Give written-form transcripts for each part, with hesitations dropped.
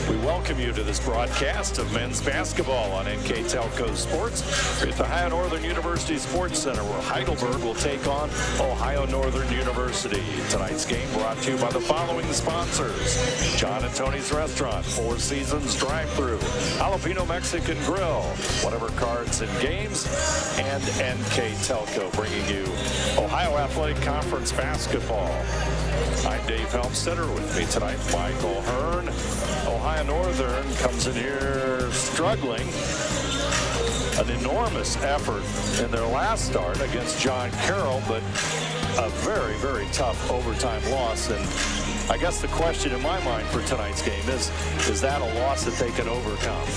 We welcome you to this broadcast of men's basketball on NKTelco Sports at the Ohio Northern University Sports Center, where Heidelberg will take on Ohio Northern University. Tonight's game brought to you by the following sponsors: John and Tony's Restaurant, Four Seasons Drive-Thru, Jalapeno Mexican Grill, Whatever Cards and Games, and NKTelco, bringing you Ohio Athletic Conference basketball. I'm Dave Helmstetter. With me tonight, Michael Hearn. Ohio Northern comes in here struggling. An enormous effort in their last start against John Carroll, but a very, very tough overtime loss. And I guess the question in my mind for tonight's game is that a loss that they can overcome?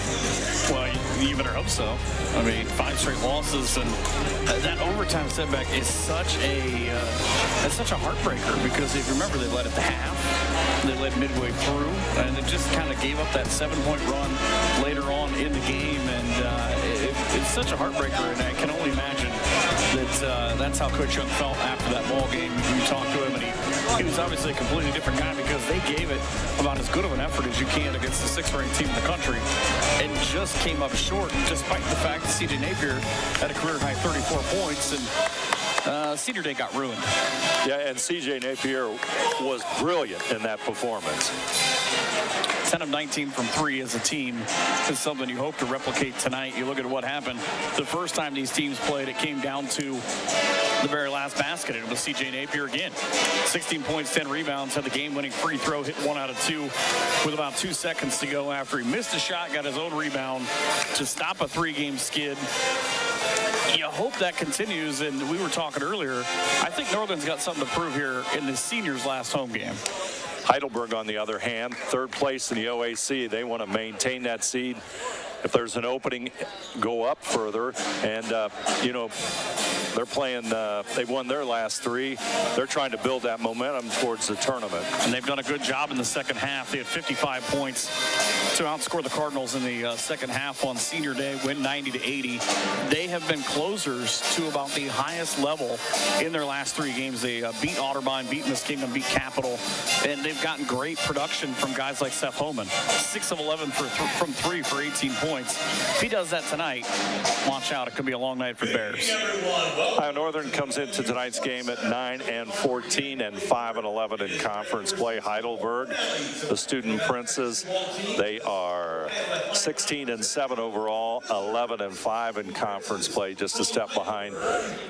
Well, you better hope so. I mean, 5 straight losses, and that overtime setback is such a heartbreaker, because if you remember, they led at the half, they led midway through, and it just kind of gave up that 7-point run later on in the game, and it's such a heartbreaker, and I can only imagine that that's how Coach Young felt after that ball game. You talked to him, and he was obviously a completely different guy, because they gave it about as good of an effort as you can against the 6th-ranked team in the country, and just came up short, despite the fact that C.J. Napier had a career-high 34 points, and Cedar Day got ruined. Yeah, and C.J. Napier was brilliant in that performance. 10 of 19 from 3 as a team is something you hope to replicate tonight. You look at what happened the first time these teams played. It came down to the very last basket, and it was C.J. Napier again. 16 points, 10 rebounds, had the game-winning free throw, hit 1 out of 2 with about 2 seconds to go after he missed a shot, got his own rebound to stop a 3-game skid. You hope that continues, and we were talking earlier, I think Northern's got something to prove here in the seniors' last home game. Heidelberg, on the other hand, 3rd place in the OAC. They want to maintain that seed. If there's an opening, go up further. And, they're playing, they've won their last 3. They're trying to build that momentum towards the tournament. And they've done a good job in the second half. They had 55 points to outscore the Cardinals in the second half on Senior Day, win 90-80. They have been closers to about the highest level in their last 3 games. They beat Otterbein, beat Muskingum, beat Capital, and they've gotten great production from guys like Seth Homan. 6 of 11 from 3 for 18 points. If he does that tonight, watch out. It could be a long night for Bears. Ohio Northern comes into tonight's game at 9-14 and 5-11 in conference play. Heidelberg, the Student Princes, they are 16-7 overall, 11-5 in conference play, just a step behind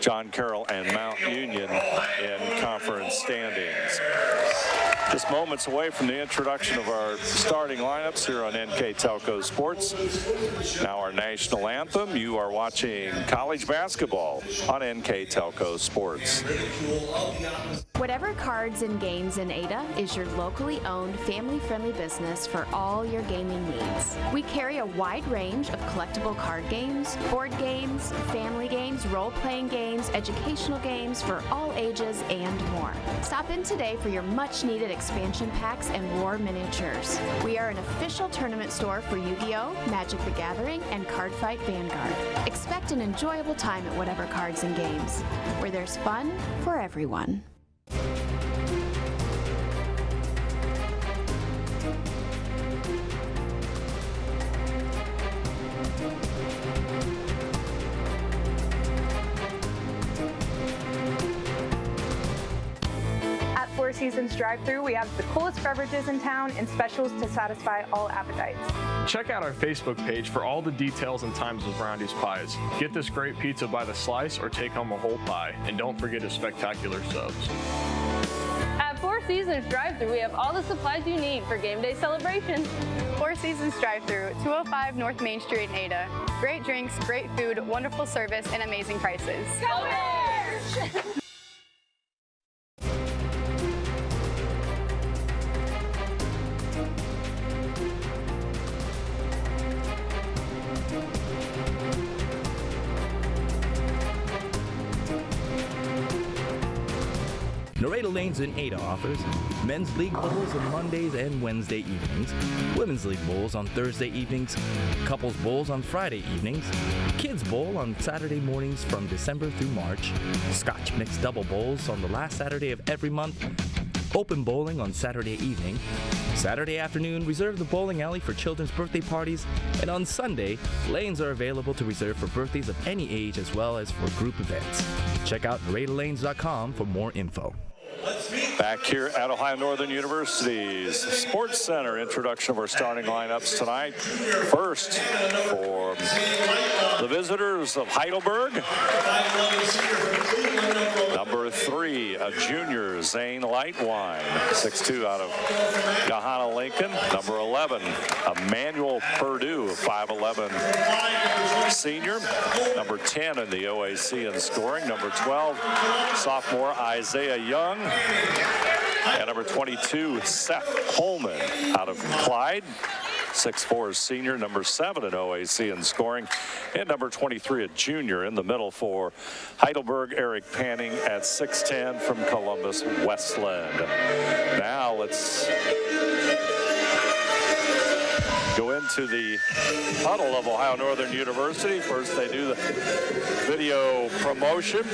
John Carroll and Mount Union in conference standings. Just moments away from the introduction of our starting lineups here on NKTelco Sports. Now our national anthem. You are watching college basketball on NKTelco Sports. Whatever Cards and Games in Ada is your locally owned, family-friendly business for all your gaming needs. We carry a wide range of collectible card games, board games, family games, role-playing games, educational games for all ages, and more. Stop in today for your much-needed expansion packs and war miniatures. We are an official tournament store for Yu-Gi-Oh!, Magic the Gathering, and Cardfight Vanguard. Expect an enjoyable time at Whatever Cards and Games, where there's fun for everyone. Four Seasons drive-thru, we have the coolest beverages in town and specials to satisfy all appetites. Check out our Facebook page for all the details and times of Brownie's Pies. Get this great pizza by the slice or take home a whole pie. And don't forget his spectacular subs. At Four Seasons drive-thru, we have all the supplies you need for game day celebrations. Four Seasons drive-thru, 205 North Main Street in Ada. Great drinks, great food, wonderful service, and amazing prices. Go Bears! Nareda Lanes in Ada offers men's league bowls on Mondays and Wednesday evenings, women's league bowls on Thursday evenings, couples bowls on Friday evenings, kids bowl on Saturday mornings from December through March, Scotch mixed double bowls on the last Saturday of every month, open bowling on Saturday evening, Saturday afternoon reserve the bowling alley for children's birthday parties, and on Sunday, lanes are available to reserve for birthdays of any age as well as for group events. Check out NaredaLanes.com for more info. Back here at Ohio Northern University's Sports Center, introduction of our starting lineups tonight. First, for the visitors of Heidelberg, number 3, a junior, Zane Lightwine, 6'2", out of Gahanna Lincoln. Number 11, Emmanuel Purdue, 5'11", senior. Number 10 in the OAC in scoring. Number 12, sophomore Isaiah Young. And number 22, Seth Holman out of Clyde, 6'4", senior. Number 7 in OAC in scoring. And number 23, a junior in the middle for Heidelberg, Eric Panning at 6'10" from Columbus Westland. Now let's go into the huddle of Ohio Northern University. First, they do the video promotion.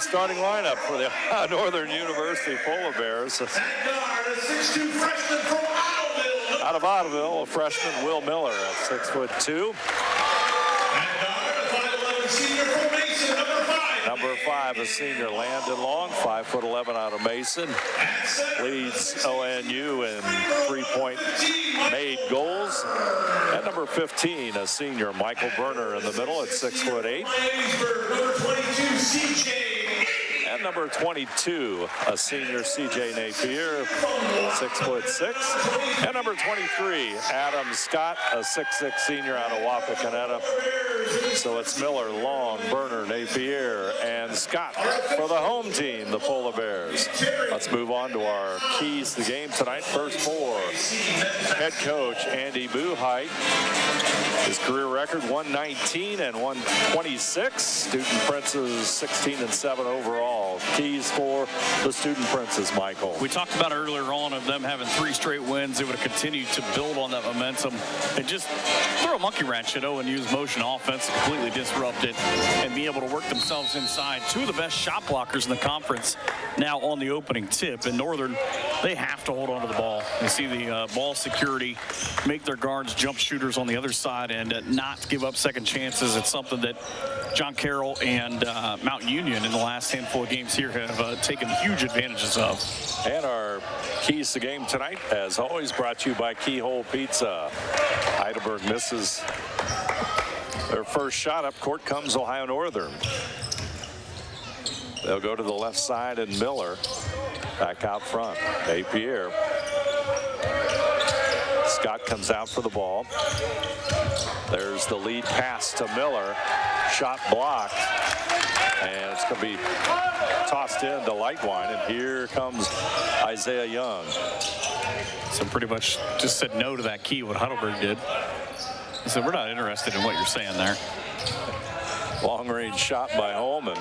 Starting lineup for the Northern University Polar Bears. Out of Ottoville, a freshman, Will Miller at 6'2". Number 5, a senior, Landon Long, 5'11", out of Mason. Leads ONU in three-point made goals. And number 15, a senior, Michael Berner in the middle at 6'8". And number 22, a senior, CJ Napier, 6'6". And number 23, Adam Scott, a 6'6" senior out of Wapakoneta. So it's Miller, Long, Berner, Napier, and Scott for the home team, the Polar Bears. Let's move on to our keys to the game tonight. First for head coach Andy Buhite. His career record, 119 and 126. Student Princes, 16-7 overall. Keys for the Student Princes, Michael. We talked about earlier on of them having 3 straight wins. They would have continued to build on that momentum and just throw a monkey wrench at ONU's motion offense, completely disrupt it, and be able to work themselves inside. 2 of the best shot blockers in the conference now on the opening tip. In Northern, they have to hold on to the ball. You see the ball security, make their guards jump shooters on the other side, and not give up second chances. It's something that John Carroll and Mount Union in the last handful of games here have taken huge advantages of. And our keys to game tonight, as always, brought to you by Keyhole Pizza. Heidelberg misses their first shot. Up court comes Ohio Northern. They'll go to the left side, and Miller back out front. Napier. Scott comes out for the ball. There's the lead pass to Miller. Shot blocked. And it's going to be tossed in to Lightwine. And here comes Isaiah Young. So pretty much just said no to that key, what Heidelberg did. He said, we're not interested in what you're saying there. Long-range shot by Holman.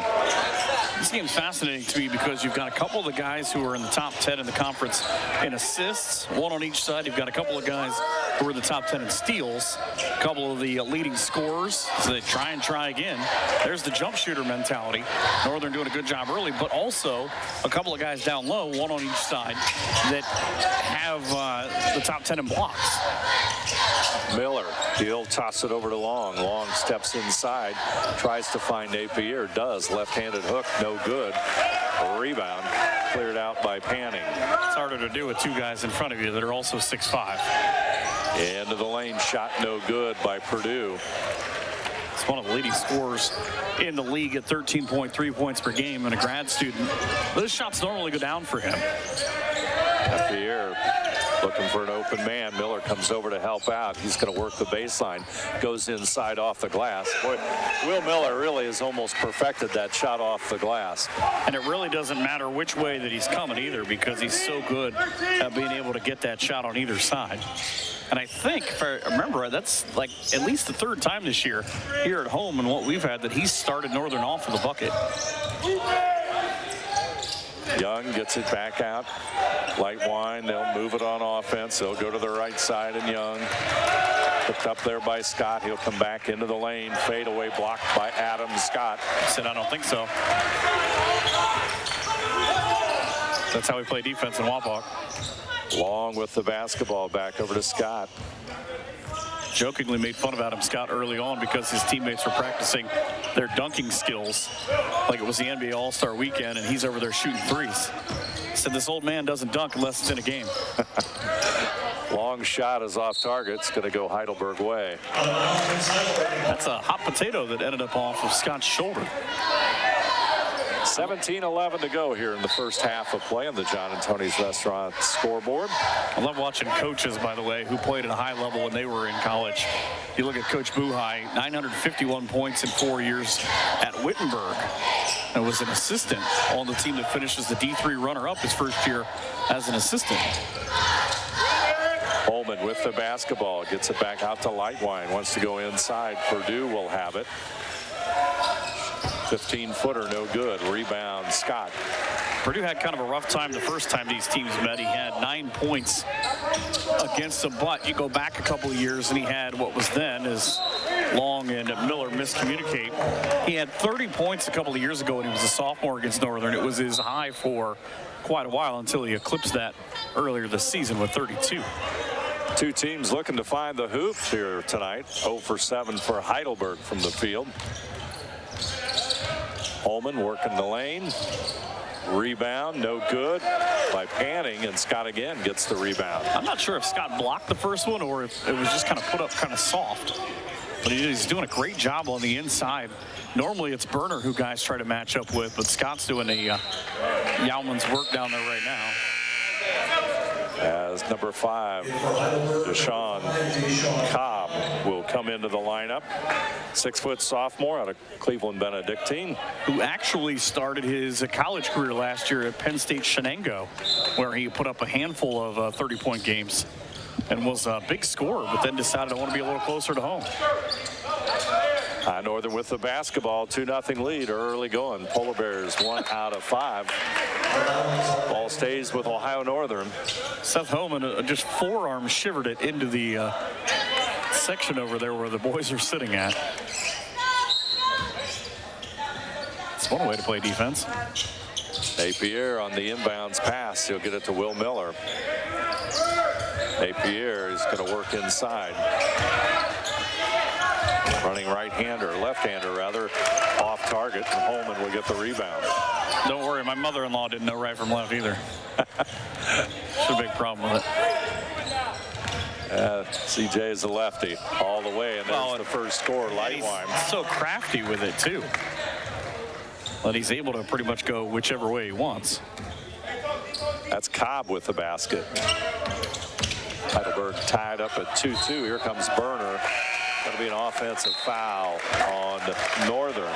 This game's fascinating to me because you've got a couple of the guys who are in the top 10 in the conference in assists, 1 on each side. You've got a couple of guys who are in the top 10 in steals, a couple of the leading scorers. So they try again. There's the jump shooter mentality. Northern doing a good job early, but also a couple of guys down low, 1 on each side, that have the top 10 in blocks. Miller, he'll toss it over to Long. Long steps inside, tries to find Napier, does. Left-handed hook, no good. A rebound cleared out by Panning. It's harder to do with 2 guys in front of you that are also 6'5". Into the lane, shot no good by Purdue. It's one of the leading scorers in the league at 13.3 points per game and a grad student. Those shots don't really go down for him. Napier Looking for an open man. Miller comes over to help out. He's going to work the baseline. Goes inside off the glass. Boy, Will Miller really has almost perfected that shot off the glass. And it really doesn't matter which way that he's coming either, because he's so good at being able to get that shot on either side. And I think, if I remember, that's like at least the third time this year here at home and what we've had that he's started Northern off with a bucket. Young gets it back out. Light wine, they'll move it on offense. They'll go to the right side, and Young picked up there by Scott. He'll come back into the lane. Fade away blocked by Adam Scott. Said, I don't think so. That's how we play defense in Wapak. Long with the basketball back over to Scott. Jokingly made fun of Adam Scott early on because his teammates were practicing their dunking skills like it was the NBA All-Star weekend, and he's over there shooting threes. Said this old man doesn't dunk unless it's in a game. Long shot is off target. It's going to go Heidelberg way. That's a hot potato that ended up off of Scott's shoulder. 17-11 to go here in the first half of play on the John and Tony's Restaurant scoreboard. I love watching coaches, by the way, who played at a high level when they were in college. You look at Coach Buhai, 951 points in 4 years at Wittenberg, and was an assistant on the team that finishes the D3 runner-up his first year as an assistant. Holman with the basketball, gets it back out to Lightwine, wants to go inside. Purdue will have it. 15-footer, no good. Rebound, Scott. Purdue had kind of a rough time the first time these teams met. He had 9 points against the butt. You go back a couple of years, and he had what was then as Long and Miller miscommunicate. He had 30 points a couple of years ago when he was a sophomore against Northern. It was his high for quite a while until he eclipsed that earlier this season with 32. Two teams looking to find the hoop here tonight. 0 for 7 for Heidelberg from the field. Holman working the lane. Rebound, no good by Panning, and Scott again gets the rebound. I'm not sure if Scott blocked the first one or if it was just kind of put up kind of soft. But he's doing a great job on the inside. Normally it's Berner who guys try to match up with, but Scott's doing a yeoman's work down there right now. As number 5, Deshaun Cobb will come into the lineup. 6-foot sophomore out of Cleveland Benedictine. Who actually started his college career last year at Penn State Shenango, where he put up a handful of 30-point games and was a big scorer, but then decided I want to be a little closer to home. Northern with the basketball, 2-0 lead early going. Polar Bears 1 out of 5. Ball stays with Ohio Northern. Seth Holman just forearm shivered it into the section over there where the boys are sitting at. It's one way to play defense. Napier on the inbounds pass. He'll get it to Will Miller. Napier is going to work inside. Running right-hander, left-hander rather, off target, and Holman will get the rebound. Don't worry, my mother-in-law didn't know right from left either. It's a big problem with it. CJ is a lefty all the way, and there's the first score, Lightwine. He's so crafty with it, too. But he's able to pretty much go whichever way he wants. That's Cobb with the basket. Heidelberg tied up at 2-2. Here comes Berner. Going to be an offensive foul on Northern.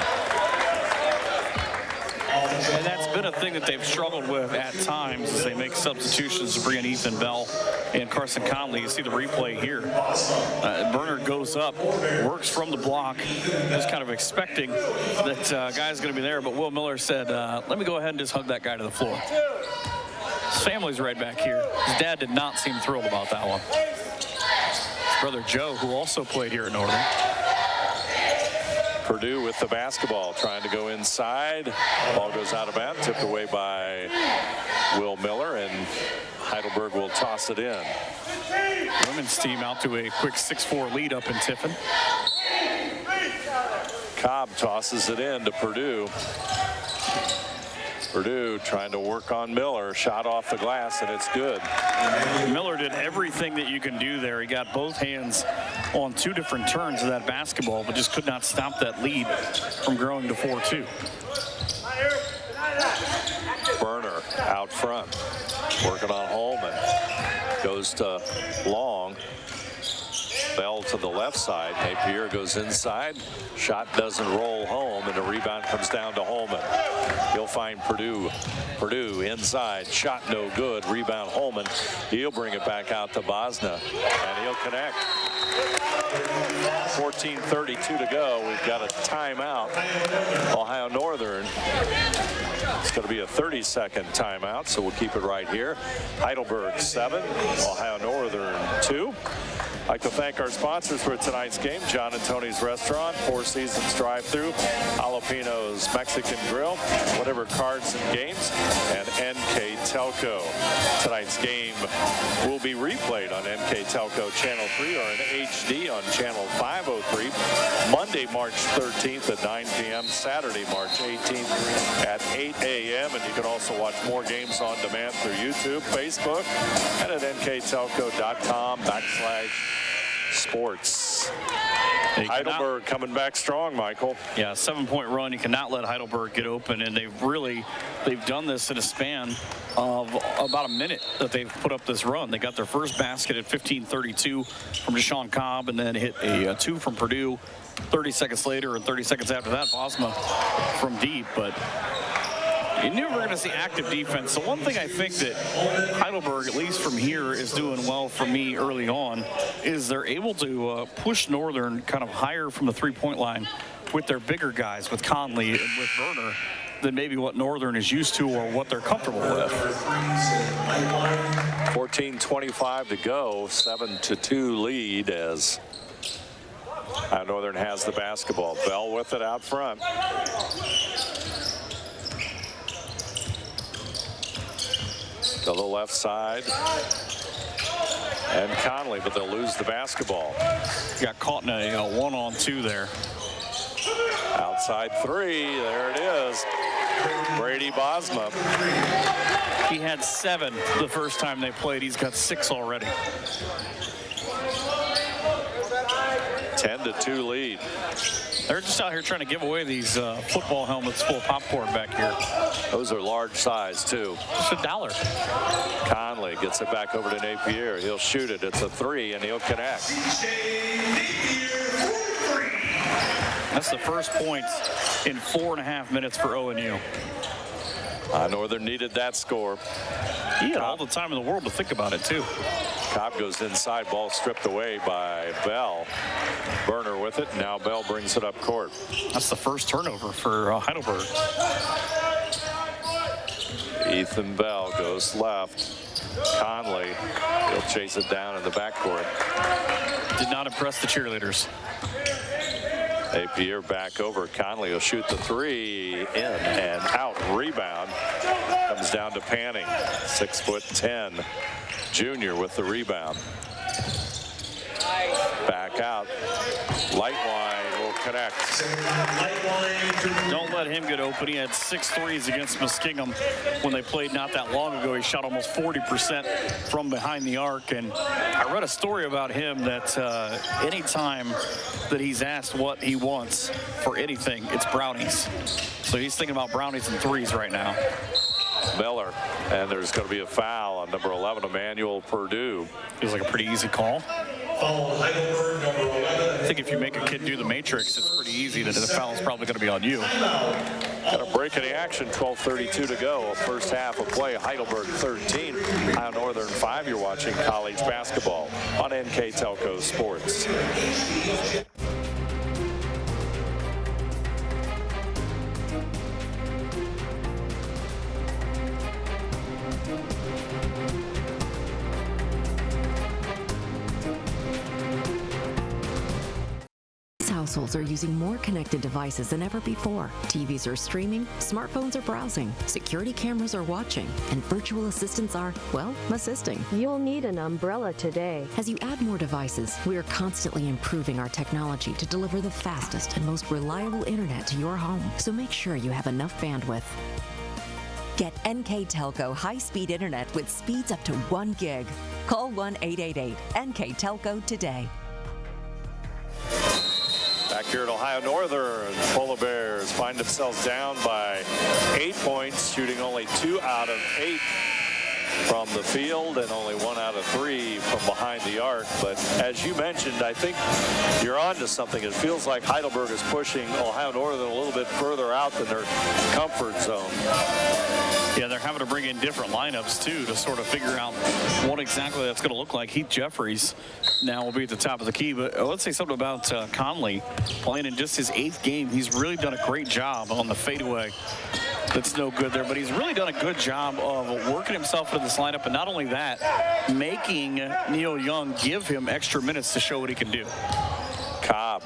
And that's been a thing that they've struggled with at times as they make substitutions to bring in Ethan Bell and Carson Conley. You see the replay here. Berner goes up, works from the block, just kind of expecting that guy's going to be there. But Will Miller said, let me go ahead and just hug that guy to the floor. His family's right back here. His dad did not seem thrilled about that one. His brother Joe, who also played here at Northern. Purdue with the basketball, trying to go inside. Ball goes out of bounds, tipped away by Will Miller, and Heidelberg will toss it in. Women's team out to a quick 6-4 lead up in Tiffin. Cobb tosses it in to Purdue. Purdue trying to work on Miller. Shot off the glass, and it's good. Miller did everything that you can do there. He got both hands on 2 different turns of that basketball, but just could not stop that lead from growing to 4-2. Berner out front, working on Holman. goes to Long. Bell to the left side. Napier goes inside. Shot doesn't roll home, and the rebound comes down to Holman. He'll find Purdue. Purdue inside. Shot no good. Rebound Holman. He'll bring it back out to Bosna, and he'll connect. 14:32 to go. We've got a timeout. Ohio Northern. It's going to be a 30-second timeout, so we'll keep it right here. Heidelberg 7, Ohio Northern 2. I'd like to thank our sponsors for tonight's game: John and Tony's Restaurant, Four Seasons Drive-Thru, Jalapeno's Mexican Grill, Whatever Cards and Games, and NKTelco. Tonight's game will be replayed on NKTelco Channel 3 or in HD on Channel 503, Monday, March 13th at 9 p.m., Saturday, March 18th at 8 a.m., and you can also watch more games on demand through YouTube, Facebook, and at nktelco.com/sports. Heidelberg coming back strong, Michael. Yeah, 7-point run. You cannot let Heidelberg get open, and they've done this in a span of about a minute that they've put up this run. They got their first basket at 15:32 from Deshaun Cobb, and then hit a 2 from Purdue 30 seconds later, and 30 seconds after that, Bosma from deep. But you knew we were going to see active defense. So one thing I think that Heidelberg, at least from here, is doing well for me early on is they're able to push Northern kind of higher from the three-point line with their bigger guys, with Conley and with Berner, than maybe what Northern is used to or what they're comfortable with. 14:25 to go, 7-2 lead as Northern has the basketball. Bell with it out front. To the left side. And Conley, but they'll lose the basketball. Got caught in a 1-on-2 there. Outside 3, there it is. Brady Bosma. He had 7 the first time they played. He's got 6 already. 10-2 lead. They're just out here trying to give away these football helmets full of popcorn back here. Those are large size, too. It's $1. Conley gets it back over to Napier. He'll shoot it. It's a 3, and he'll connect. That's the first points in 4.5 minutes for ONU. Northern needed that score. He had all the time in the world to think about it, too. Cobb goes inside, ball stripped away by Bell. Berner with it. Now Bell brings it up court. That's the first turnover for Heidelberg. Ethan Bell goes left. Conley, he'll chase it down in the backcourt. Did not impress the cheerleaders. Napier back over. Conley will shoot the 3, in and out. Rebound comes down to Panning. 6'10" junior with the rebound. Back out. Lightwine will connect. Don't let him get open. He had 6 threes against Muskingum when they played not that long ago. He shot almost 40% from behind the arc. And I read a story about him that any time that he's asked what he wants for anything, it's brownies. So he's thinking about brownies and threes right now. Miller, and there's going to be a foul on number 11, Emmanuel Purdue. Feels like a pretty easy call. I think if you make a kid do the matrix, it's pretty easy that the foul is probably going to be on you. Got a break in the action, 12:32 to go. First half of play, Heidelberg 13, Ohio Northern 5. You're watching college basketball on NKTelco Sports. Households are using more connected devices than ever before. TVs are streaming, smartphones are browsing, security cameras are watching, and virtual assistants are, well, assisting. You'll need an umbrella today. As you add more devices, we are constantly improving our technology to deliver the fastest and most reliable internet to your home. So make sure you have enough bandwidth. Get NKTelco high-speed internet with speeds up to 1 gig. Call 1-888-NKTelco today. Back here at Ohio Northern, Polar Bears find themselves down by 8 points, shooting only 2 out of 8 from the field and only 1 out of 3 from behind the arc. But as you mentioned, I think you're on to something. It feels like Heidelberg is pushing Ohio Northern a little bit further out than their comfort zone. Yeah, they're having to bring in different lineups, too, to sort of figure out what exactly that's going to look like. Heath Jeffries now will be at the top of the key. But let's say something about Conley playing in just his 8th game. He's really done a great job on the fadeaway. That's no good there, but he's really done a good job of working himself into this lineup. And not only that, making Neil Young give him extra minutes to show what he can do. Cobb,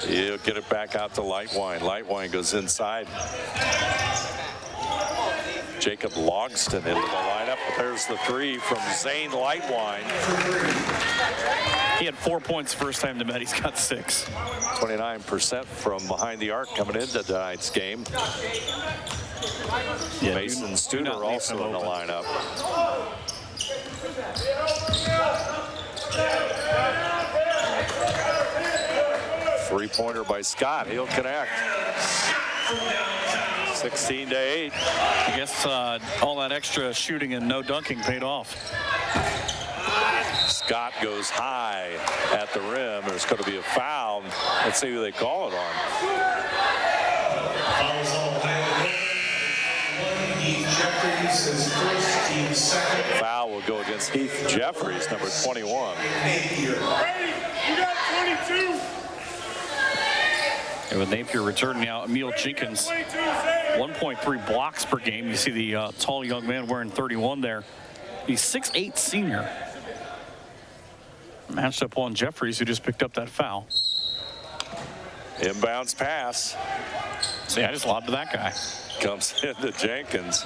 he'll get it back out to Lightwine. Lightwine goes inside. Jacob Logston into the lineup. There's the 3 from Zane Lightwine. He had 4 points the first time they met. He's got 6. 29% from behind the arc coming into tonight's game. Yeah, Mason Studer also in the lineup. Three-pointer by Scott. He'll connect. 16-8. I guess all that extra shooting and no dunking paid off. Scott goes high at the rim. There's going to be a foul. Let's see who they call it on. Foul will go against Heath Jeffries, number 21. You got 22. And with Napier returning now, Emil Jenkins, 1.3 blocks per game. You see the tall young man wearing 31 there. He's 6'8" senior. Matched up on Jeffries, who just picked up that foul. Inbounds pass. See, I just lobbed to that guy. Comes into Jenkins.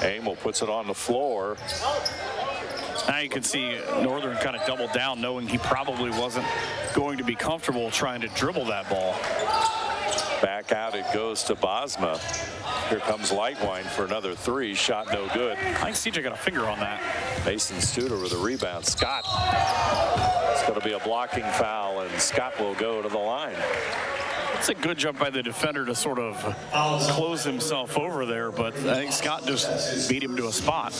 Amel puts it on the floor. Now you can see Northern kind of double down, knowing he probably wasn't going to be comfortable trying to dribble that ball. Back out it goes to Bosma. Here comes Lightwine for another 3. Shot no good. I think CJ got a finger on that. Mason Studer with a rebound. Scott. It's going to be a blocking foul, and Scott will go to the line. It's a good job by the defender to sort of close himself over there, but I think Scott just beat him to a spot.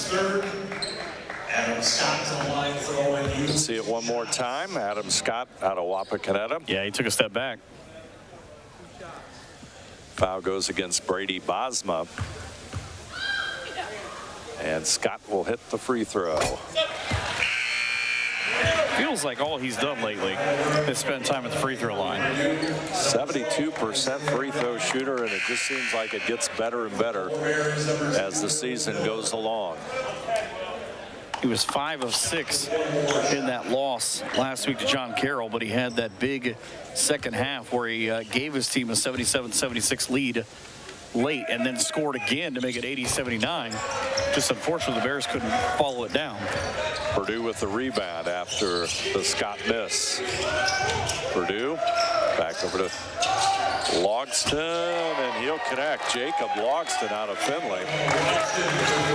Adam Scott on the line for ONU. See it one more time. Adam Scott out of Wapakoneta. Yeah, he took a step back. Foul goes against Brady Bosma. And Scott will hit the free throw. Feels like all he's done lately is spend time at the free throw line. 72% free throw shooter, and it just seems like it gets better and better as the season goes along. He was 5 of 6 in that loss last week to John Carroll, but he had that big second half where he gave his team a 77-76 lead late and then scored again to make it 80-79. Just unfortunately, the Bears couldn't follow it down. Purdue with the rebound after the Scott miss. Purdue back over to Logston, and he'll connect. Jacob Logston out of Finley.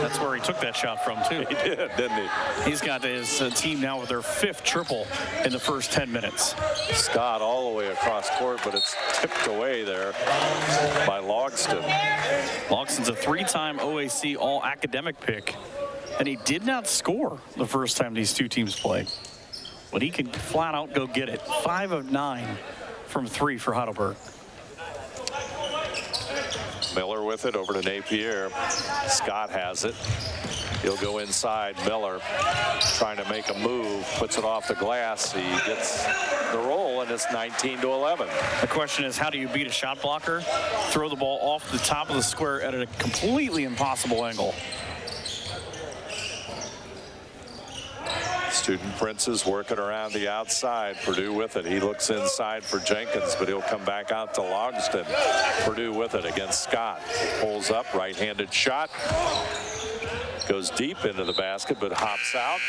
That's where he took that shot from, too. He did, didn't he? He's got his team now with their 5th triple in the first 10 minutes. Scott all the way across court, but it's tipped away there by Logston. Logston's a 3-time OAC All-Academic pick, and he did not score the first time these two teams played. But he can flat out go get it. 5 of 9 from 3 for Heidelberg. Miller with it over to Napier. Scott has it. He'll go inside. Miller trying to make a move, puts it off the glass. He gets the roll, and it's 19-11. The question is, how do you beat a shot blocker? Throw the ball off the top of the square at a completely impossible angle. Student Prince's working around the outside. Purdue with it. He looks inside for Jenkins, but he'll come back out to Logston. Purdue with it against Scott. Pulls up, right-handed shot. Goes deep into the basket, but hops out.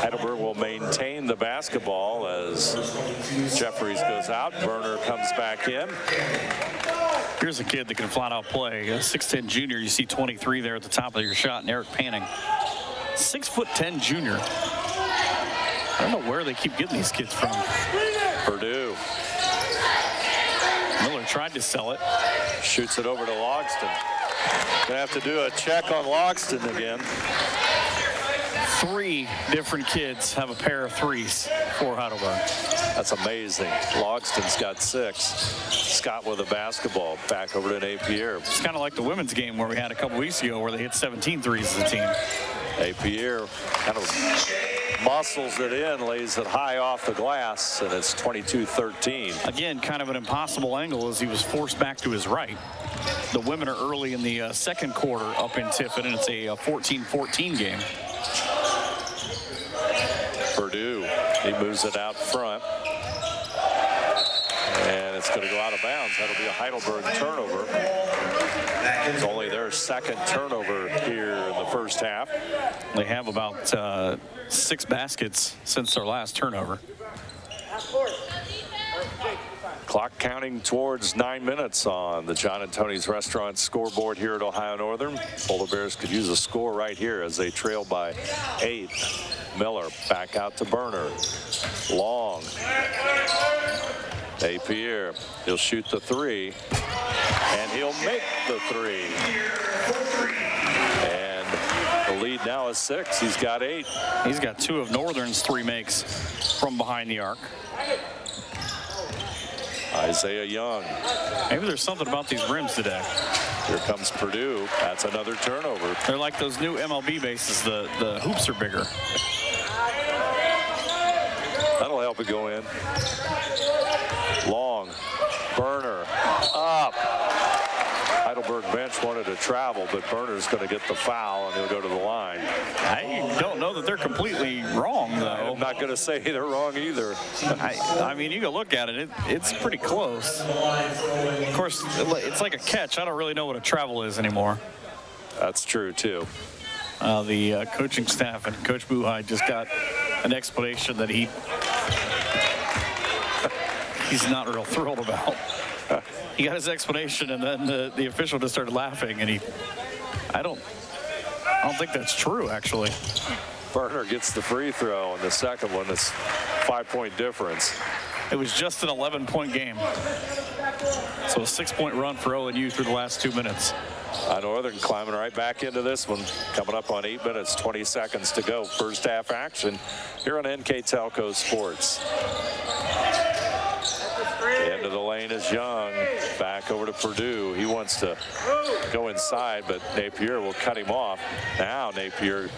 Heidelberg will maintain the basketball as Jeffries goes out. Werner comes back in. Here's a kid that can flat out play. A 6'10" junior. You see 23 there at the top of your shot, and Eric Panning. 6'10" junior. I don't know where they keep getting these kids from. Purdue. Miller tried to sell it. Shoots it over to Logston. Gonna have to do a check on Logston again. 3 different kids have a pair of threes for Heidelberg. That's amazing. Logston's got 6. Scott with a basketball. Back over to Napier. It's kind of like the women's game where we had a couple weeks ago where they hit 17 threes as a team. Napier kind of muscles it in, lays it high off the glass, and it's 22-13. Again, kind of an impossible angle as he was forced back to his right. The women are early in the second quarter up in Tiffin, and it's a 14-14 game. Purdue, he moves it out front. And it's going to go out of bounds. That'll be a Heidelberg turnover. It's only their second turnover here in the first half. They have about 6 baskets since their last turnover. Clock counting towards 9 minutes on the John and Tony's Restaurant scoreboard here at Ohio Northern. Polar Bears could use a score right here as they trail by 8. Miller back out to Burner. Long. Napier, he'll shoot the 3, and he'll make the 3. And the lead now is 6. He's got 8. He's got 2 of Northern's 3 makes from behind the arc. Isaiah Young. Maybe there's something about these rims today. Here comes Purdue. That's another turnover. They're like those new MLB bases. The hoops are bigger. That'll help it go in. Long. Burner. Up. Heidelberg bench wanted to travel, but Burner's going to get the foul, and he'll go to the line. I don't know that they're completely wrong, though. I'm not going to say they're wrong either. I mean, you can look at it. It's pretty close. Of course, it's like a catch. I don't really know what a travel is anymore. That's true, too. The coaching staff and Coach Buhai just got an explanation that he's not real thrilled about. He got his explanation, and then the official just started laughing, and I don't think that's true, actually. Burner gets the free throw, and the second one is 5-point difference. It was just an 11-point game. So a 6-point run for ONU through the last 2 minutes. Northern climbing right back into this one. Coming up on 8 minutes, 20 seconds to go. First half action here on NKTelco Sports. The end of the lane is Young. Back over to Purdue. He wants to go inside, but Napier will cut him off. Now Napier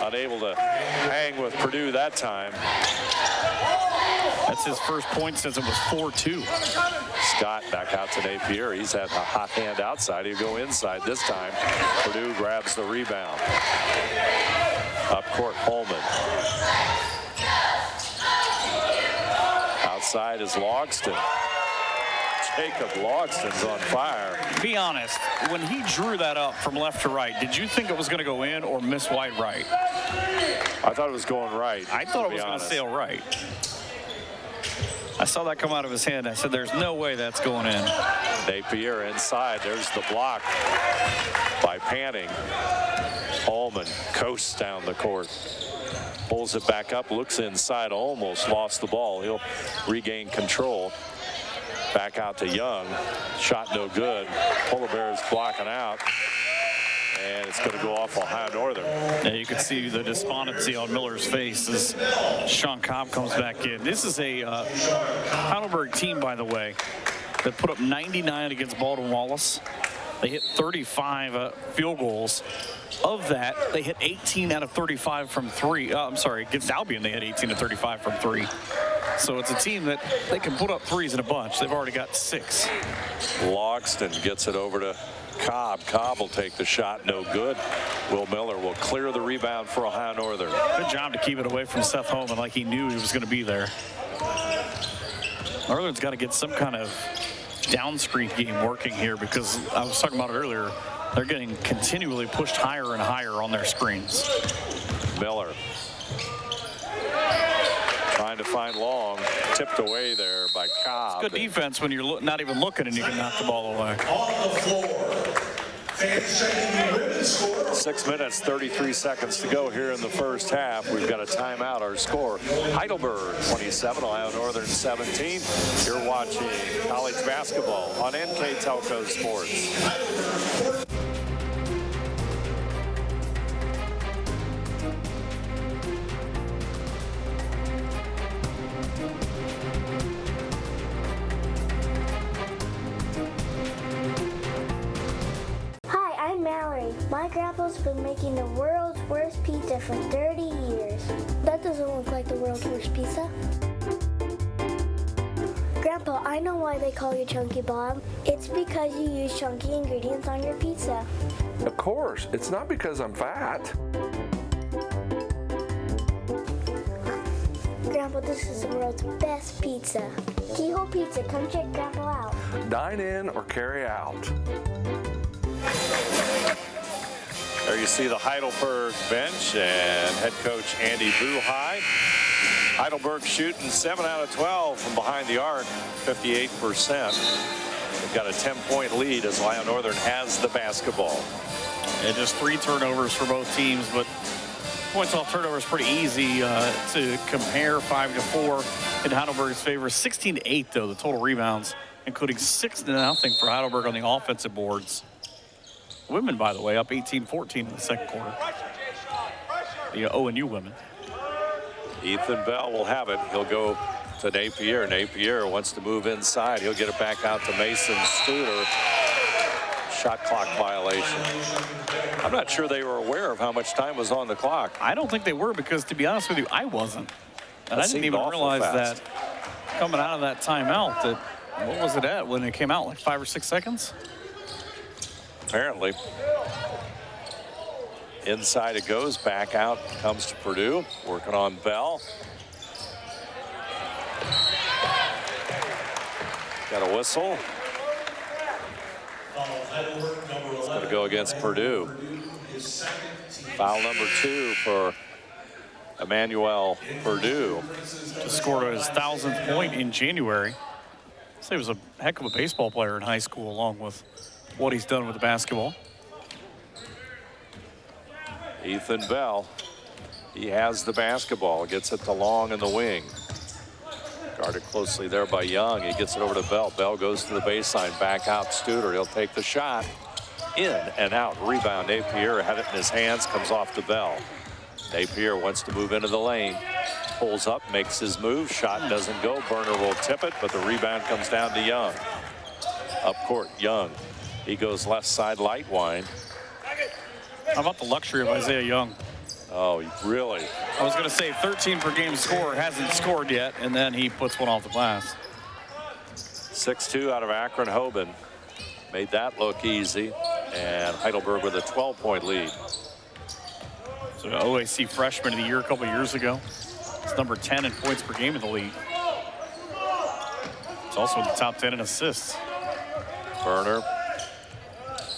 unable to hang with Purdue that time. That's his first point since it was 4-2. Scott back out to Napier. He's had a hot hand outside. He'll go inside this time. Purdue grabs the rebound. Up court, Holman. Outside is Logston. Jacob Logston's on fire. Be honest, when he drew that up from left to right, did you think it was going to go in or miss wide right? I thought it was going right. I thought it was going to sail right. I saw that come out of his hand. I said, there's no way that's going in. Napier inside. There's the block by Panning. Holman coasts down the court. Pulls it back up, looks inside, almost lost the ball. He'll regain control. Back out to Young. Shot no good. Polar Bears blocking out. And it's going to go off Ohio Northern. Yeah, you can see the despondency on Miller's face as Sean Cobb comes back in. This is a Heidelberg team, by the way, that put up 99 against Baldwin Wallace. They hit 35 field goals. Of that, they hit 18 out of 35 from 3. I'm sorry, against Albion, they had 18 to 35 from 3. So it's a team that they can put up threes in a bunch. They've already got 6. Logston gets it over to Cobb. Cobb will take the shot, no good. Will Miller will clear the rebound for Ohio Northern. Good job to keep it away from Seth Holman like he knew he was going to be there. Northern's got to get some kind of down screen game working here because I was talking about it earlier. They're getting continually pushed higher and higher on their screens. Miller trying to find Long, tipped away there by Cobb. It's good defense when you're not even looking and you can knock the ball away. On the floor, Fans checking the women's score. 6 minutes, 33 seconds to go here in the first half. We've got a timeout. Our score, Heidelberg 27, Ohio Northern 17. You're watching college basketball on NKTelco Sports. My grandpa's been making the world's worst pizza for 30 years. That doesn't look like the world's worst pizza. Grandpa, I know why they call you Chunky Bob. It's because you use chunky ingredients on your pizza. Of course, it's not because I'm fat. Grandpa, this is the world's best pizza. Keyhole Pizza, come check Grandpa out. Dine in or carry out. There you see the Heidelberg bench and head coach Andy Buhai. Heidelberg shooting 7 out of 12 from behind the arc, 58%. They've got a 10-point lead as Ohio Northern has the basketball. And just 3 turnovers for both teams, but points off turnovers pretty easy to compare. 5-4 in Heidelberg's favor. 16-8 though the total rebounds, including 6-0 for Heidelberg on the offensive boards. Women, by the way, up 18-14 in the second quarter. The ONU women. Ethan Bell will have it. He'll go to Napier. Napier wants to move inside. He'll get it back out to Mason Studer. Shot clock violation. I'm not sure they were aware of how much time was on the clock. I don't think they were, because to be honest with you, I wasn't. And I didn't even realize that coming out of that timeout, that what was it at when it came out, like 5 or 6 seconds? Apparently. Inside it goes, back out comes to Purdue, working on Bell. Got a whistle. It's going to go against Purdue. Foul number 2 for Emmanuel Purdue. Just scored his 1,000th point in January. I'd say he was a heck of a baseball player in high school, along with what he's done with the basketball. Ethan Bell, he has the basketball, gets it to Long in the wing. Guarded closely there by Young. He gets it over to Bell. Bell goes to the baseline, back out Studer. He'll take the shot, in and out. Rebound, Napier had it in his hands, comes off to Bell. Napier wants to move into the lane. Pulls up, makes his move. Shot doesn't go. Burner will tip it, but the rebound comes down to Young. Up court, Young. He goes left side, Lightwine. How about the luxury of Isaiah Young? Oh, really? I was going to say 13 per game score, hasn't scored yet, and then he puts one off the glass. 6'2" out of Akron Hoban. Made that look easy. And Heidelberg with a 12-point lead. So the OAC freshman of the year a couple years ago. It's number 10 in points per game in the league. It's also in the top 10 in assists. Burner.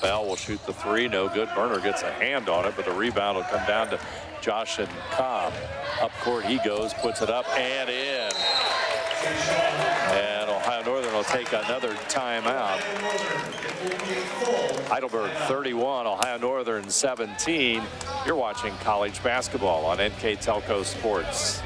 Bell will shoot the 3, no good. Burner gets a hand on it, but the rebound will come down to Josh and Cobb. Up court he goes, puts it up and in. And Ohio Northern will take another timeout. Heidelberg 31, Ohio Northern 17. You're watching college basketball on NKTelco Sports.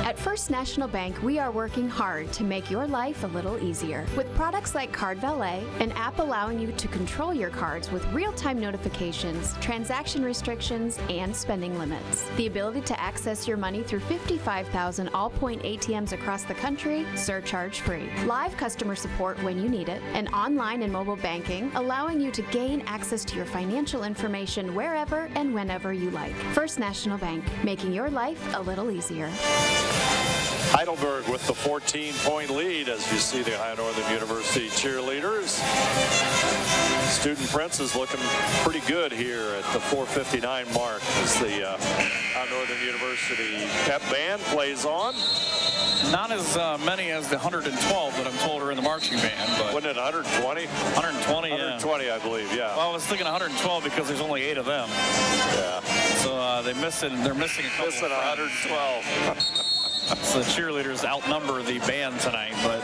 At First National Bank, we are working hard to make your life a little easier. With products like Card Valet, an app allowing you to control your cards with real-time notifications, transaction restrictions, and spending limits. The ability to access your money through 55,000 all-point ATMs across the country, surcharge-free. Live customer support when you need it, and online and mobile banking, allowing you to gain access to your financial information wherever and whenever you like. First National Bank, making your life a little easier. Heidelberg with the 14-point lead as you see the Ohio Northern University cheerleaders. Student Prince is looking pretty good here at the 4:59 mark as the Ohio Northern University pep band plays on. Not as many as the 112 that I'm told are in the marching band, but wasn't it 120? 120, yeah. 120, I believe, yeah. Well, I was thinking 112 because there's only 8 of them. Yeah. So they miss it, and they're missing a couple. Missing 112. So the cheerleaders outnumber the band tonight, but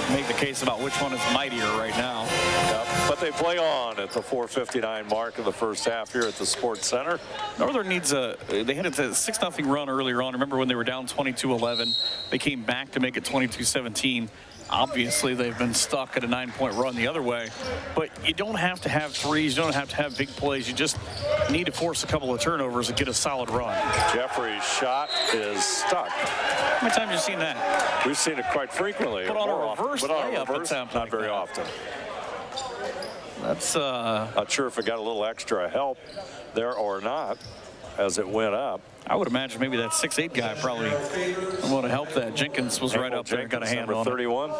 make the case about which one is mightier right now. Yep. But they play on at the 4:59 mark of the first half here at the Sports Center. Northern needs they had a 6-0 run earlier on. Remember when they were down 22-11? They came back to make it 22-17. Obviously, they've been stuck at a 9-point run the other way. But you don't have to have threes. You don't have to have big plays. You just need to force a couple of turnovers and get a solid run. Jeffrey's shot is stuck. How many times have you seen that? We've seen it quite frequently. But on a reverse layup, not very often. That's not sure if it got a little extra help there or not as it went up. I would imagine maybe that 6'8" guy probably would have helped that. Jenkins was right up there and got a hand on 31.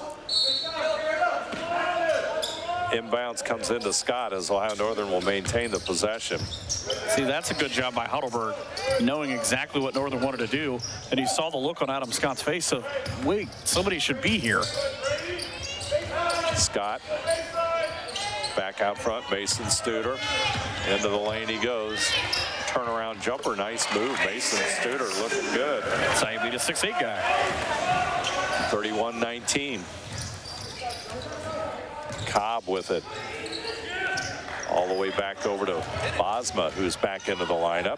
Inbounds comes into Scott as Ohio Northern will maintain the possession. See, that's a good job by Heidelberg, knowing exactly what Northern wanted to do. And you saw the look on Adam Scott's face of, wait, somebody should be here. Scott back out front, Mason Studer. Into the lane he goes. Turnaround jumper, nice move. Mason Studer looking good. That's how you beat a 6'8" guy. 31-19. Cobb with it. All the way back over to Bosma, who's back into the lineup.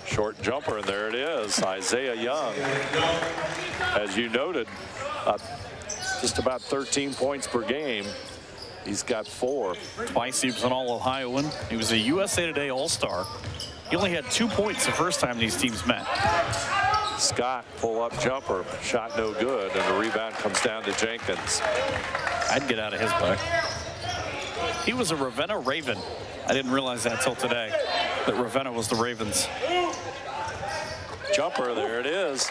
Short jumper, and there it is. Isaiah Young, as you noted, just about 13 points per game. He's got 4. Twice he was an All-Ohioan. He was a USA Today All-Star. He only had 2 points the first time these teams met. Scott, pull-up jumper, shot no good, and the rebound comes down to Jenkins. I'd get out of his way. He was a Ravenna Raven. I didn't realize that till today, that Ravenna was the Ravens. Jumper, there it is.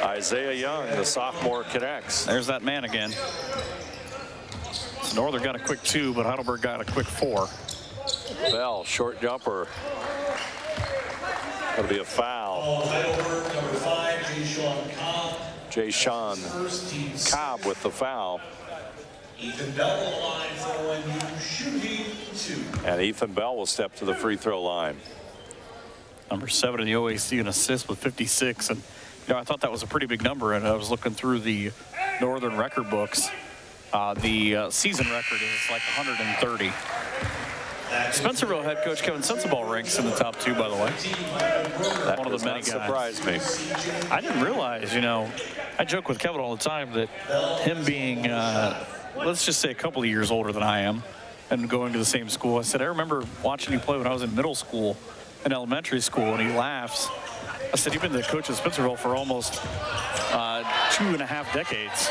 Isaiah Young, the sophomore, connects. There's that man again. So Northern got a quick 2, but Heidelberg got a quick 4. Bell, short jumper. Going to be a foul. Heidelberg, number 5, Jay-Sean Cobb. Jay-Sean Cobb with the foul. Ethan Bell on the line for ONU, shooting 2. And Ethan Bell will step to the free throw line. Number 7 in the OAC, an assist with 56. And you know, I thought that was a pretty big number. And I was looking through the Northern record books. The season record is like 130. Spencerville head coach Kevin Sensabaugh ranks in the top 2, by the way. That one of the many guys. Surprised me. I didn't realize, you know, I joke with Kevin all the time that him being, let's just say a couple of years older than I am and going to the same school. I said, I remember watching you play when I was in middle school and elementary school, and he laughs. I said, you've been the coach of Spencerville for almost 2.5 decades.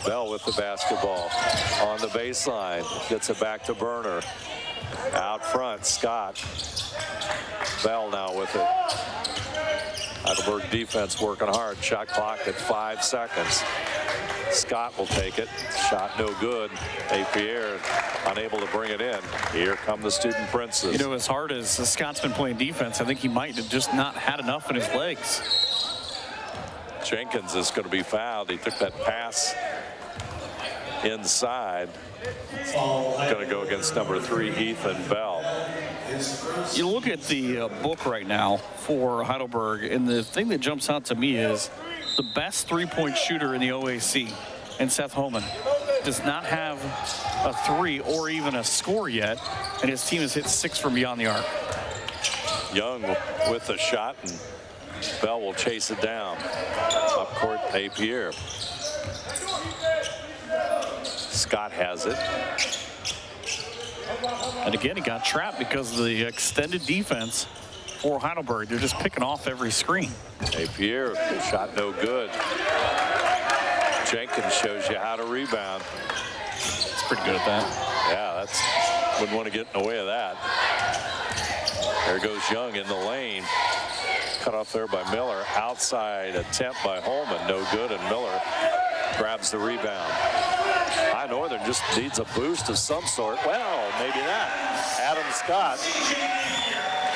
Bell with the basketball on the baseline, gets it back to Burner. Out front, Scott. Bell now with it. Heidelberg defense working hard. Shot clock at 5 seconds. Scott will take it. Shot no good. Pierre unable to bring it in. Here come the Student Princes. You know, as hard as Scott's been playing defense, I think he might have just not had enough in his legs. Jenkins is going to be fouled. He took that pass inside. Going to go against number 3, Ethan Bell. You look at the book right now for Heidelberg, and the thing that jumps out to me is the best three-point shooter in the OAC, and Seth Homan, does not have a 3 or even a score yet, and his team has hit 6 from beyond the arc. Young with the shot, and Bell will chase it down. Up court, Pierre. Scott has it. And again, he got trapped because of the extended defense for Heidelberg. They're just picking off every screen. Pierre, shot no good. Jenkins shows you how to rebound. It's pretty good at that. Yeah, wouldn't want to get in the way of that. There goes Young in the lane. Cut off there by Miller. Outside attempt by Holman, no good, and Miller grabs the rebound. High Northern just needs a boost of some sort. Well, maybe that. Adam Scott.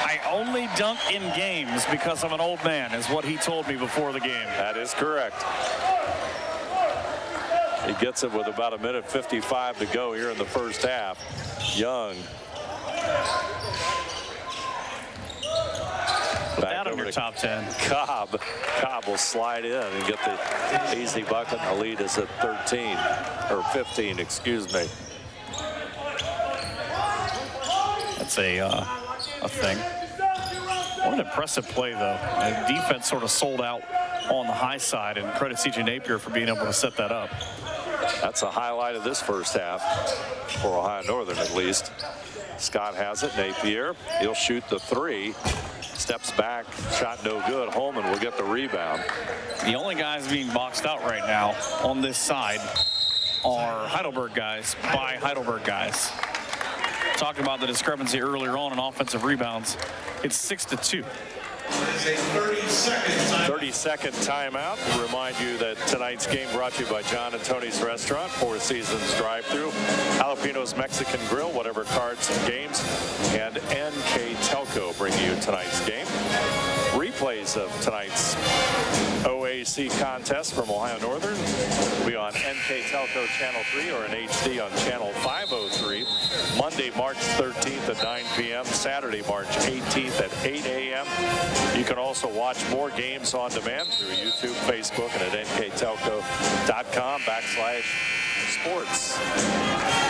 I only dunk in games because I'm an old man, is what he told me before the game. That is correct. He gets it with about 1:55 to go here in the first half. Young. Put that on your their top 10. Cobb will slide in and get the easy bucket. The lead is at 13 or 15, excuse me. That's a thing. What an impressive play, though. The defense sort of sold out on the high side, and credit C.J. Napier for being able to set that up. That's a highlight of this first half for Ohio Northern, at least. Scott has it. Napier, he'll shoot the three. Steps back, shot no good. Holman will get the rebound. The only guys being boxed out right now on this side are Heidelberg guys by Heidelberg guys. Talking about the discrepancy earlier on in offensive rebounds, it's 6-2. 30-second timeout. Remind you that tonight's game brought to you by John and Tony's Restaurant, Four Seasons drive-thru, Jalapenos Mexican Grill, whatever cards and games, and NKTelco bring you tonight's game. Replays of tonight's OAC contest from Ohio Northern will be on NKTelco Channel 3 or in HD on Channel 503. Monday, March 13th at 9 p.m. Saturday, March 18th at 8 a.m. You can also watch more games on demand through YouTube, Facebook, and at nktelco.com/sports.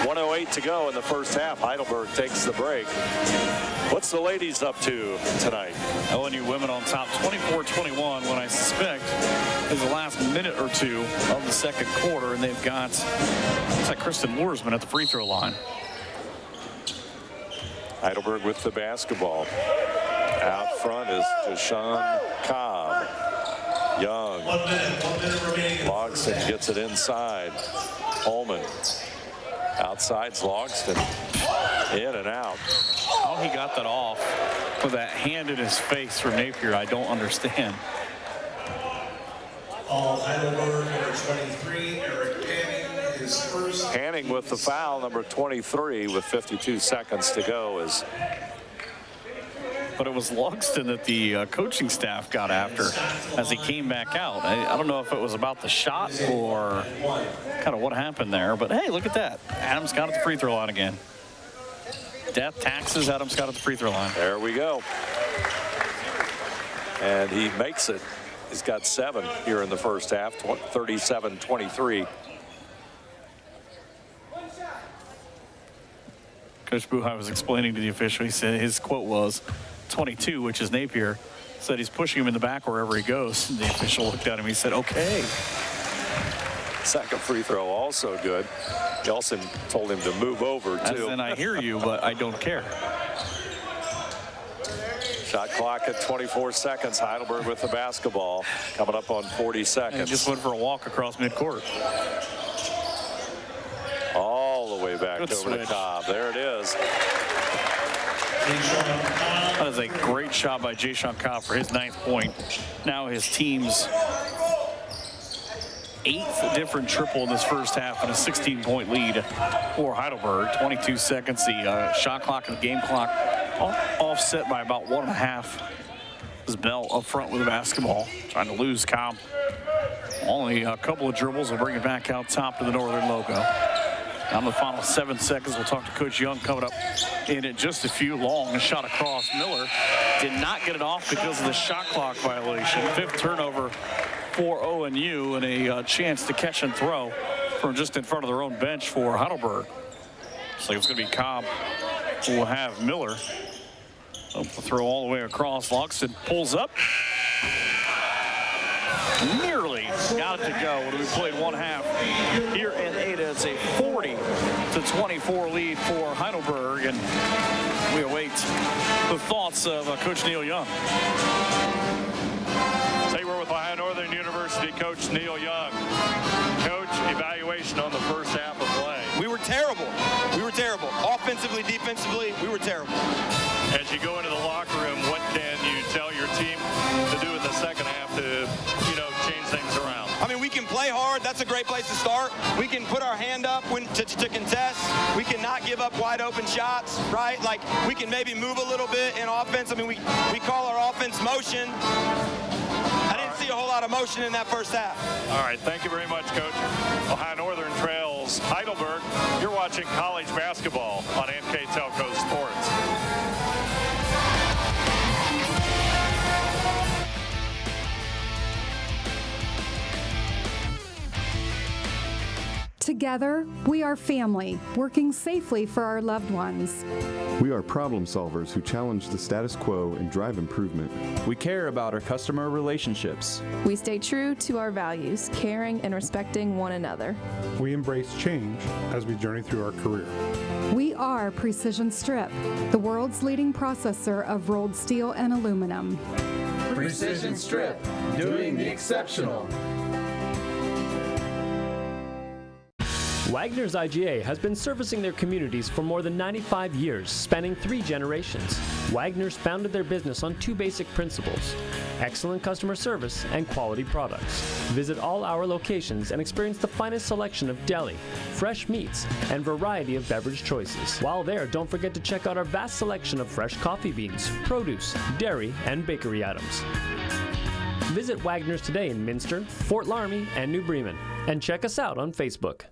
1:08 to go in the first half. Heidelberg takes the break. What's the ladies up to tonight? ONU women on top 24-21 what I suspect is the last minute or two of the second quarter, and they've got, looks like Kristen Luersman at the free throw line. Heidelberg with the basketball. Out front is Deshaun Cobb. Young. 1 minute remaining. Logston gets it inside. Holman. Outside's Logston. In and out. How he got that off with that hand in his face for Napier, I don't understand. All Heidelberg, number 23, Eric Panning, his first. Panning with the foul, number 23, with 52 seconds to go. But it was Logston that the coaching staff got after as he came back out. I don't know if it was about the shot or kind of what happened there. But, hey, look at that. Adam Scott at the free throw line again. Death taxes Adam Scott at the free throw line. There we go. And he makes it. He's got 7 here in the first half, 37-23. Coach Buhai was explaining to the official. He said his quote was 22, which is Napier, said he's pushing him in the back wherever he goes. And the official looked at him. He said, okay. Second free throw also good. He also told him to move over, too. And I hear you, but I don't care. Shot clock at 24 seconds. Heidelberg with the basketball. Coming up on 40 seconds. And just went for a walk across midcourt. All the way back Good over to Cobb. There it is. That is a great shot by Jayshawn Cobb for his 9th point. Now his team's 8th different triple in this first half and a 16-point lead for Heidelberg. 22 seconds. The shot clock and the game clock offset by about 1.5. This Bell up front with the basketball, trying to lose Cobb. Only a couple of dribbles will bring it back out top to the Northern logo. On the final 7 seconds, we'll talk to Coach Young coming up in just a few. Long shot across. Miller did not get it off because of the shot clock violation. 5th turnover for ONU and a chance to catch and throw from just in front of their own bench for Heidelberg. Looks like it's going to be Cobb who will have Miller. They'll throw all the way across. Logston pulls up. Nearly got it to go when we played 1 half here in Ada. It's a 40-24 lead for Heidelberg, and we await the thoughts of Coach Neil Young. Today we're with Ohio Northern University coach Neil Young. Coach, evaluation on the first half of play. We were terrible. We were terrible. Offensively, defensively, we were terrible. As you go into the locker room, what can you tell your team to do in the second half to, change things around? I mean, we can play hard. That's a great place to start. We can put our hand up to contest. We cannot give up wide open shots, right? Like, we can maybe move a little bit in offense. I mean, we call our offense motion. I didn't see a whole lot of motion in that first half. All right, thank you very much, Coach. Ohio Northern trails Heidelberg. You're watching college basketball on NKTelco Sports. Together, we are family, working safely for our loved ones. We are problem solvers who challenge the status quo and drive improvement. We care about our customer relationships. We stay true to our values, caring and respecting one another. We embrace change as we journey through our career. We are Precision Strip, the world's leading processor of rolled steel and aluminum. Precision Strip, doing the exceptional. Wagner's IGA has been servicing their communities for more than 95 years, spanning 3 generations. Wagner's founded their business on 2 basic principles: excellent customer service and quality products. Visit all our locations and experience the finest selection of deli, fresh meats, and variety of beverage choices. While there, don't forget to check out our vast selection of fresh coffee beans, produce, dairy, and bakery items. Visit Wagner's today in Minster, Fort Laramie, and New Bremen, and check us out on Facebook.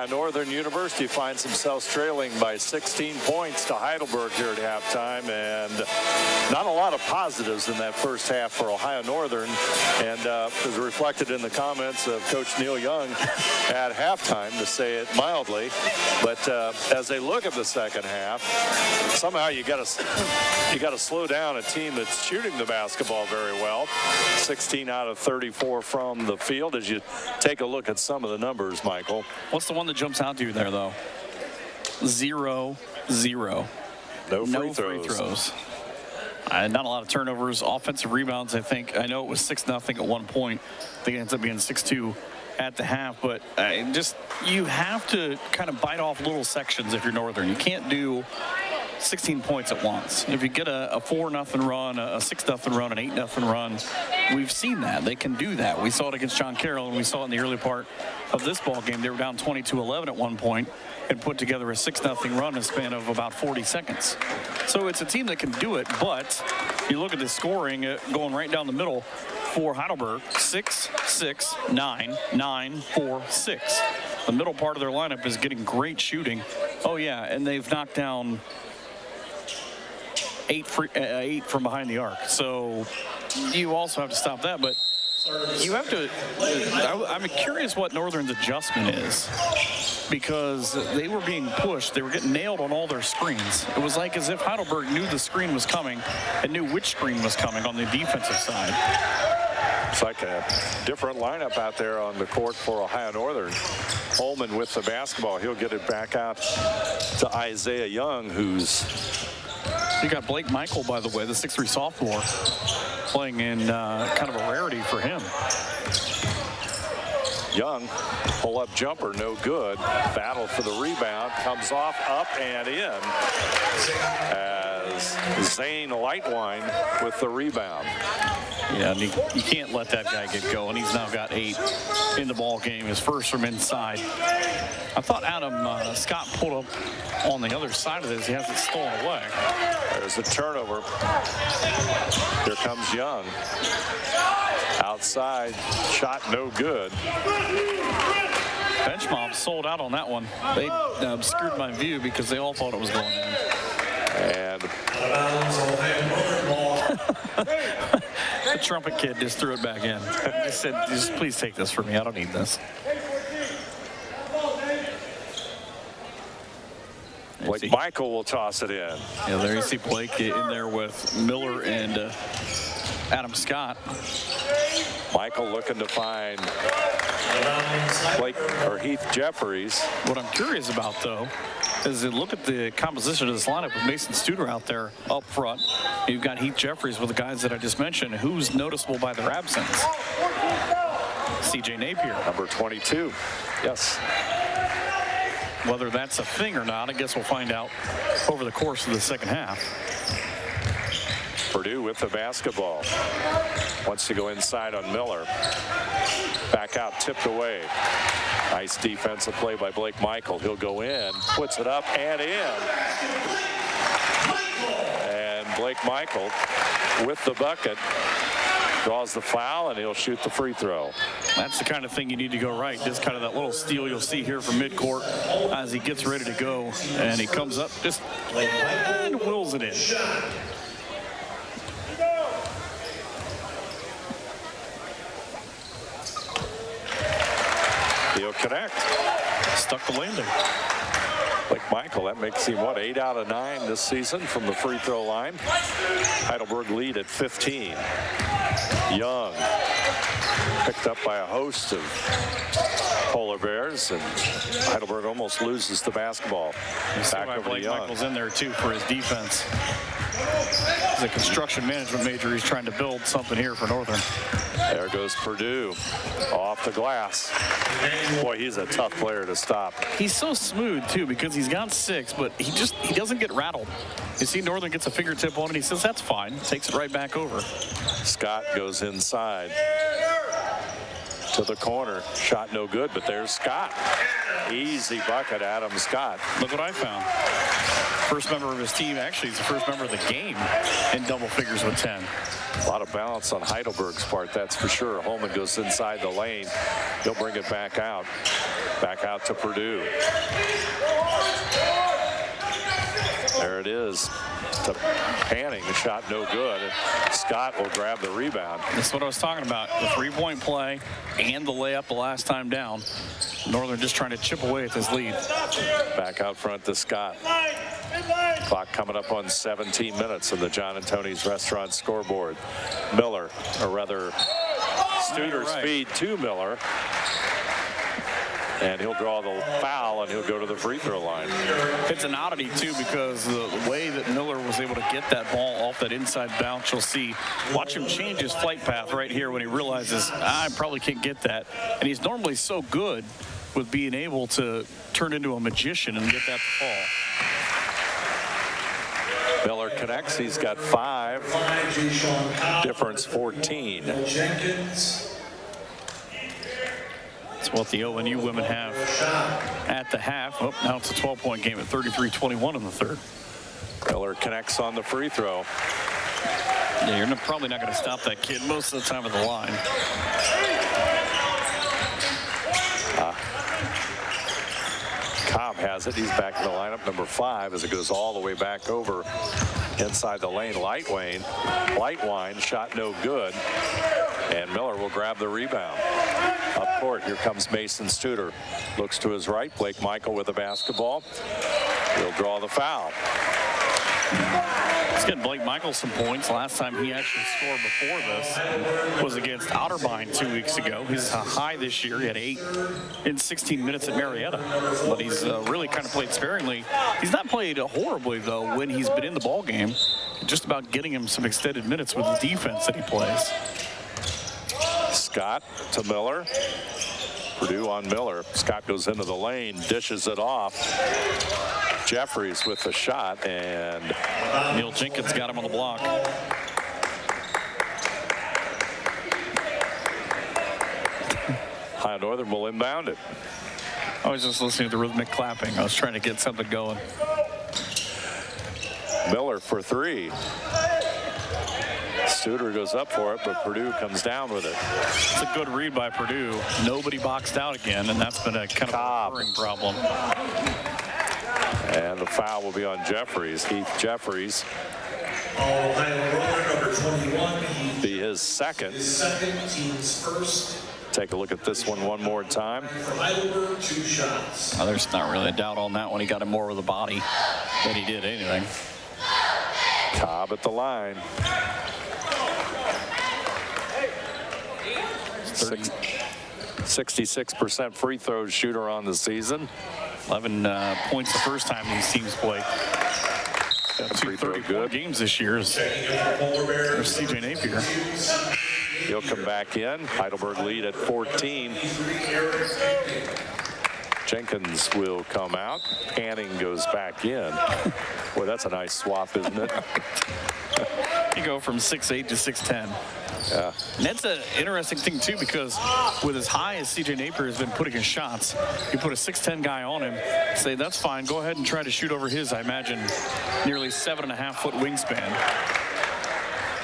Northern University finds themselves trailing by 16 points to Heidelberg here at halftime, and not a lot of positives in that first half for Ohio Northern, and was reflected in the comments of Coach Neil Young at halftime, to say it mildly. But as they look at the second half, somehow you got to slow down a team that's shooting the basketball very well. 16 out of 34 from the field. As you take a look at some of the numbers, Michael, what's the one that jumps out to you there, though? 0-0. No free throws. Not a lot of turnovers. Offensive rebounds, I think. I know it was 6-0 at one point. I think it ends up being 6-2 at the half. But you have to kind of bite off little sections if you're Northern. You can't do 16 points at once. If you get a 4-0 run, a 6-0 run, an 8-0 run, we've seen that. They can do that. We saw it against John Carroll, and we saw it in the early part of this ball game. They were down 22-11 at one point and put together a 6-0 run in a span of about 40 seconds. So it's a team that can do it, but you look at the scoring going right down the middle for Heidelberg: 6-6, 9, 9, 4, 6. The middle part of their lineup is getting great shooting. Oh yeah, and they've knocked down 8 from behind the arc. So you also have to stop that, but you have to. I'm curious what Northern's adjustment is, because they were being pushed. They were getting nailed on all their screens. It was like as if Heidelberg knew the screen was coming and knew which screen was coming on the defensive side. It's like a different lineup out there on the court for Ohio Northern. Holman with the basketball. He'll get it back out to Isaiah Young, who's... You got Blake Michael, by the way, the 6'3" sophomore, playing in kind of a rarity for him. Young, pull-up jumper, no good. Battle for the rebound, comes off, up, and in. As Zane Lightwine with the rebound. Yeah, and you can't let that guy get going. He's now got 8 in the ball game, his first from inside. I thought Adam Scott pulled up on the other side of this. He has it stolen away. There's a turnover. Here comes Young. Outside, shot no good. Bench mob sold out on that one. They obscured my view because they all thought it was going in. And the trumpet kid just threw it back in. Just said, just please take this for me. I don't need this. Blake Michael will toss it in. Yeah, there you see Blake in there with Miller and Adam Scott. Michael looking to find Blake or Heath Jeffries. What I'm curious about, though, is to look at the composition of this lineup with Mason Studer out there up front. You've got Heath Jeffries with the guys that I just mentioned. Who's noticeable by their absence? C.J. Napier. Number 22. Yes. Whether that's a thing or not, I guess we'll find out over the course of the second half. Purdue with the basketball. Wants to go inside on Miller. Back out, tipped away. Nice defensive play by Blake Michael. He'll go in, puts it up and in. And Blake Michael with the bucket. Draws the foul, and he'll shoot the free throw. That's the kind of thing you need to go right. Just kind of that little steal you'll see here from midcourt as he gets ready to go. And he comes up just and wills it in. He'll connect. Stuck the landing. Like Michael, that makes him, 8 out of 9 this season from the free throw line. Heidelberg lead at 15. Young, picked up by a host of Polar Bears, and Heidelberg almost loses the basketball. Back over Blake Michael's in there too for his defense. He's a construction management major. He's trying to build something here for Northern. There goes Purdue off the glass. Boy, he's a tough player to stop. He's so smooth too because he's got 6, but he doesn't get rattled. You see Northern gets a fingertip on it. He says that's fine. Takes it right back over. Scott goes inside to the corner. Shot no good, but there's Scott. Easy bucket, Adam Scott. Look what I found. First member of his team, actually, he's the first member of the game in double figures with 10. A lot of balance on Heidelberg's part, that's for sure. Holman goes inside the lane. He'll bring it back out. Back out to Purdue. There it is. To Panning, the shot no good. Scott will grab the rebound. That's what I was talking about. The three-point play and the layup the last time down. Northern just trying to chip away at this lead. Back out front to Scott. Clock coming up on 17 minutes in the John and Tony's Restaurant scoreboard. Miller, or rather Studer's feed to Miller. And he'll draw the foul, and he'll go to the free throw line. It's an oddity, too, because the way that Miller was able to get that ball off that inside bounce, you'll see. Watch him change his flight path right here when he realizes, I probably can't get that. And he's normally so good with being able to turn into a magician and get that to fall. Miller connects. He's got 5. Difference 14. That's what the ONU women have at the half. Oh, now it's a 12-point game at 33-21 in the third. Miller connects on the free throw. Yeah, you're probably not going to stop that kid most of the time at the line. Cobb has it. He's back in the lineup, number 5, as it goes all the way back over inside the lane. Lightwine shot no good, and Miller will grab the rebound. Up court, here comes Mason Studer. Looks to his right. Blake Michael with the basketball. He'll draw the foul. He's getting Blake Michael some points. Last time he actually scored before this was against Otterbein 2 weeks ago. He's high this year. He had 8 in 16 minutes at Marietta. But he's really kind of played sparingly. He's not played horribly, though, when he's been in the ball game. Just about getting him some extended minutes with the defense that he plays. Scott to Miller. Purdue on Miller. Scott goes into the lane, dishes it off. Jeffries with the shot, and Neil Jenkins got him on the block. High Northern will inbound it. I was just listening to the rhythmic clapping. I was trying to get something going. Miller for 3. Studer goes up for it, but Purdue comes down with it. It's a good read by Purdue. Nobody boxed out again, and that's been a kind of a recurring problem. And the foul will be on Jeffries. Heath Jeffries. Number 21. Be his second. Team's first. Take a look at this one more time. For Heidelberg, 2 shots. Oh, there's not really a doubt on that one. He got him more with the body than he did anything. Cobb at the line. 66% free throw shooter on the season. 11 points the first time these teams played. Got 234 games this year. There's CJ Napier. He'll come back in. Heidelberg lead at 14. Jenkins will come out. Panning goes back in. Boy, that's a nice swap, isn't it? You go from 6'8" to 6'10". Yeah. And that's an interesting thing, too, because with as high as C.J. Napier has been putting his shots, you put a 6'10" guy on him, say, that's fine. Go ahead and try to shoot over his, I imagine, nearly 7.5-foot wingspan.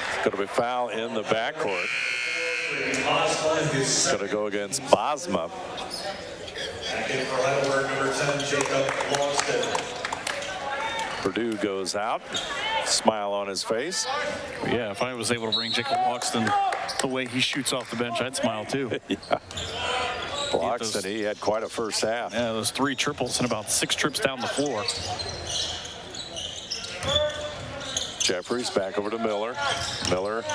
It's going to be foul in the backcourt. It's going to go against Bosma. For Heidelberg, number 10, Jacob Longston. Purdue goes out. Smile on his face. Yeah, if I was able to bring Jacob Longston the way he shoots off the bench, I'd smile too. Yeah. Longston, he had quite a first half. Yeah, those 3 triples and about 6 trips down the floor. Jeffries back over to Miller. Miller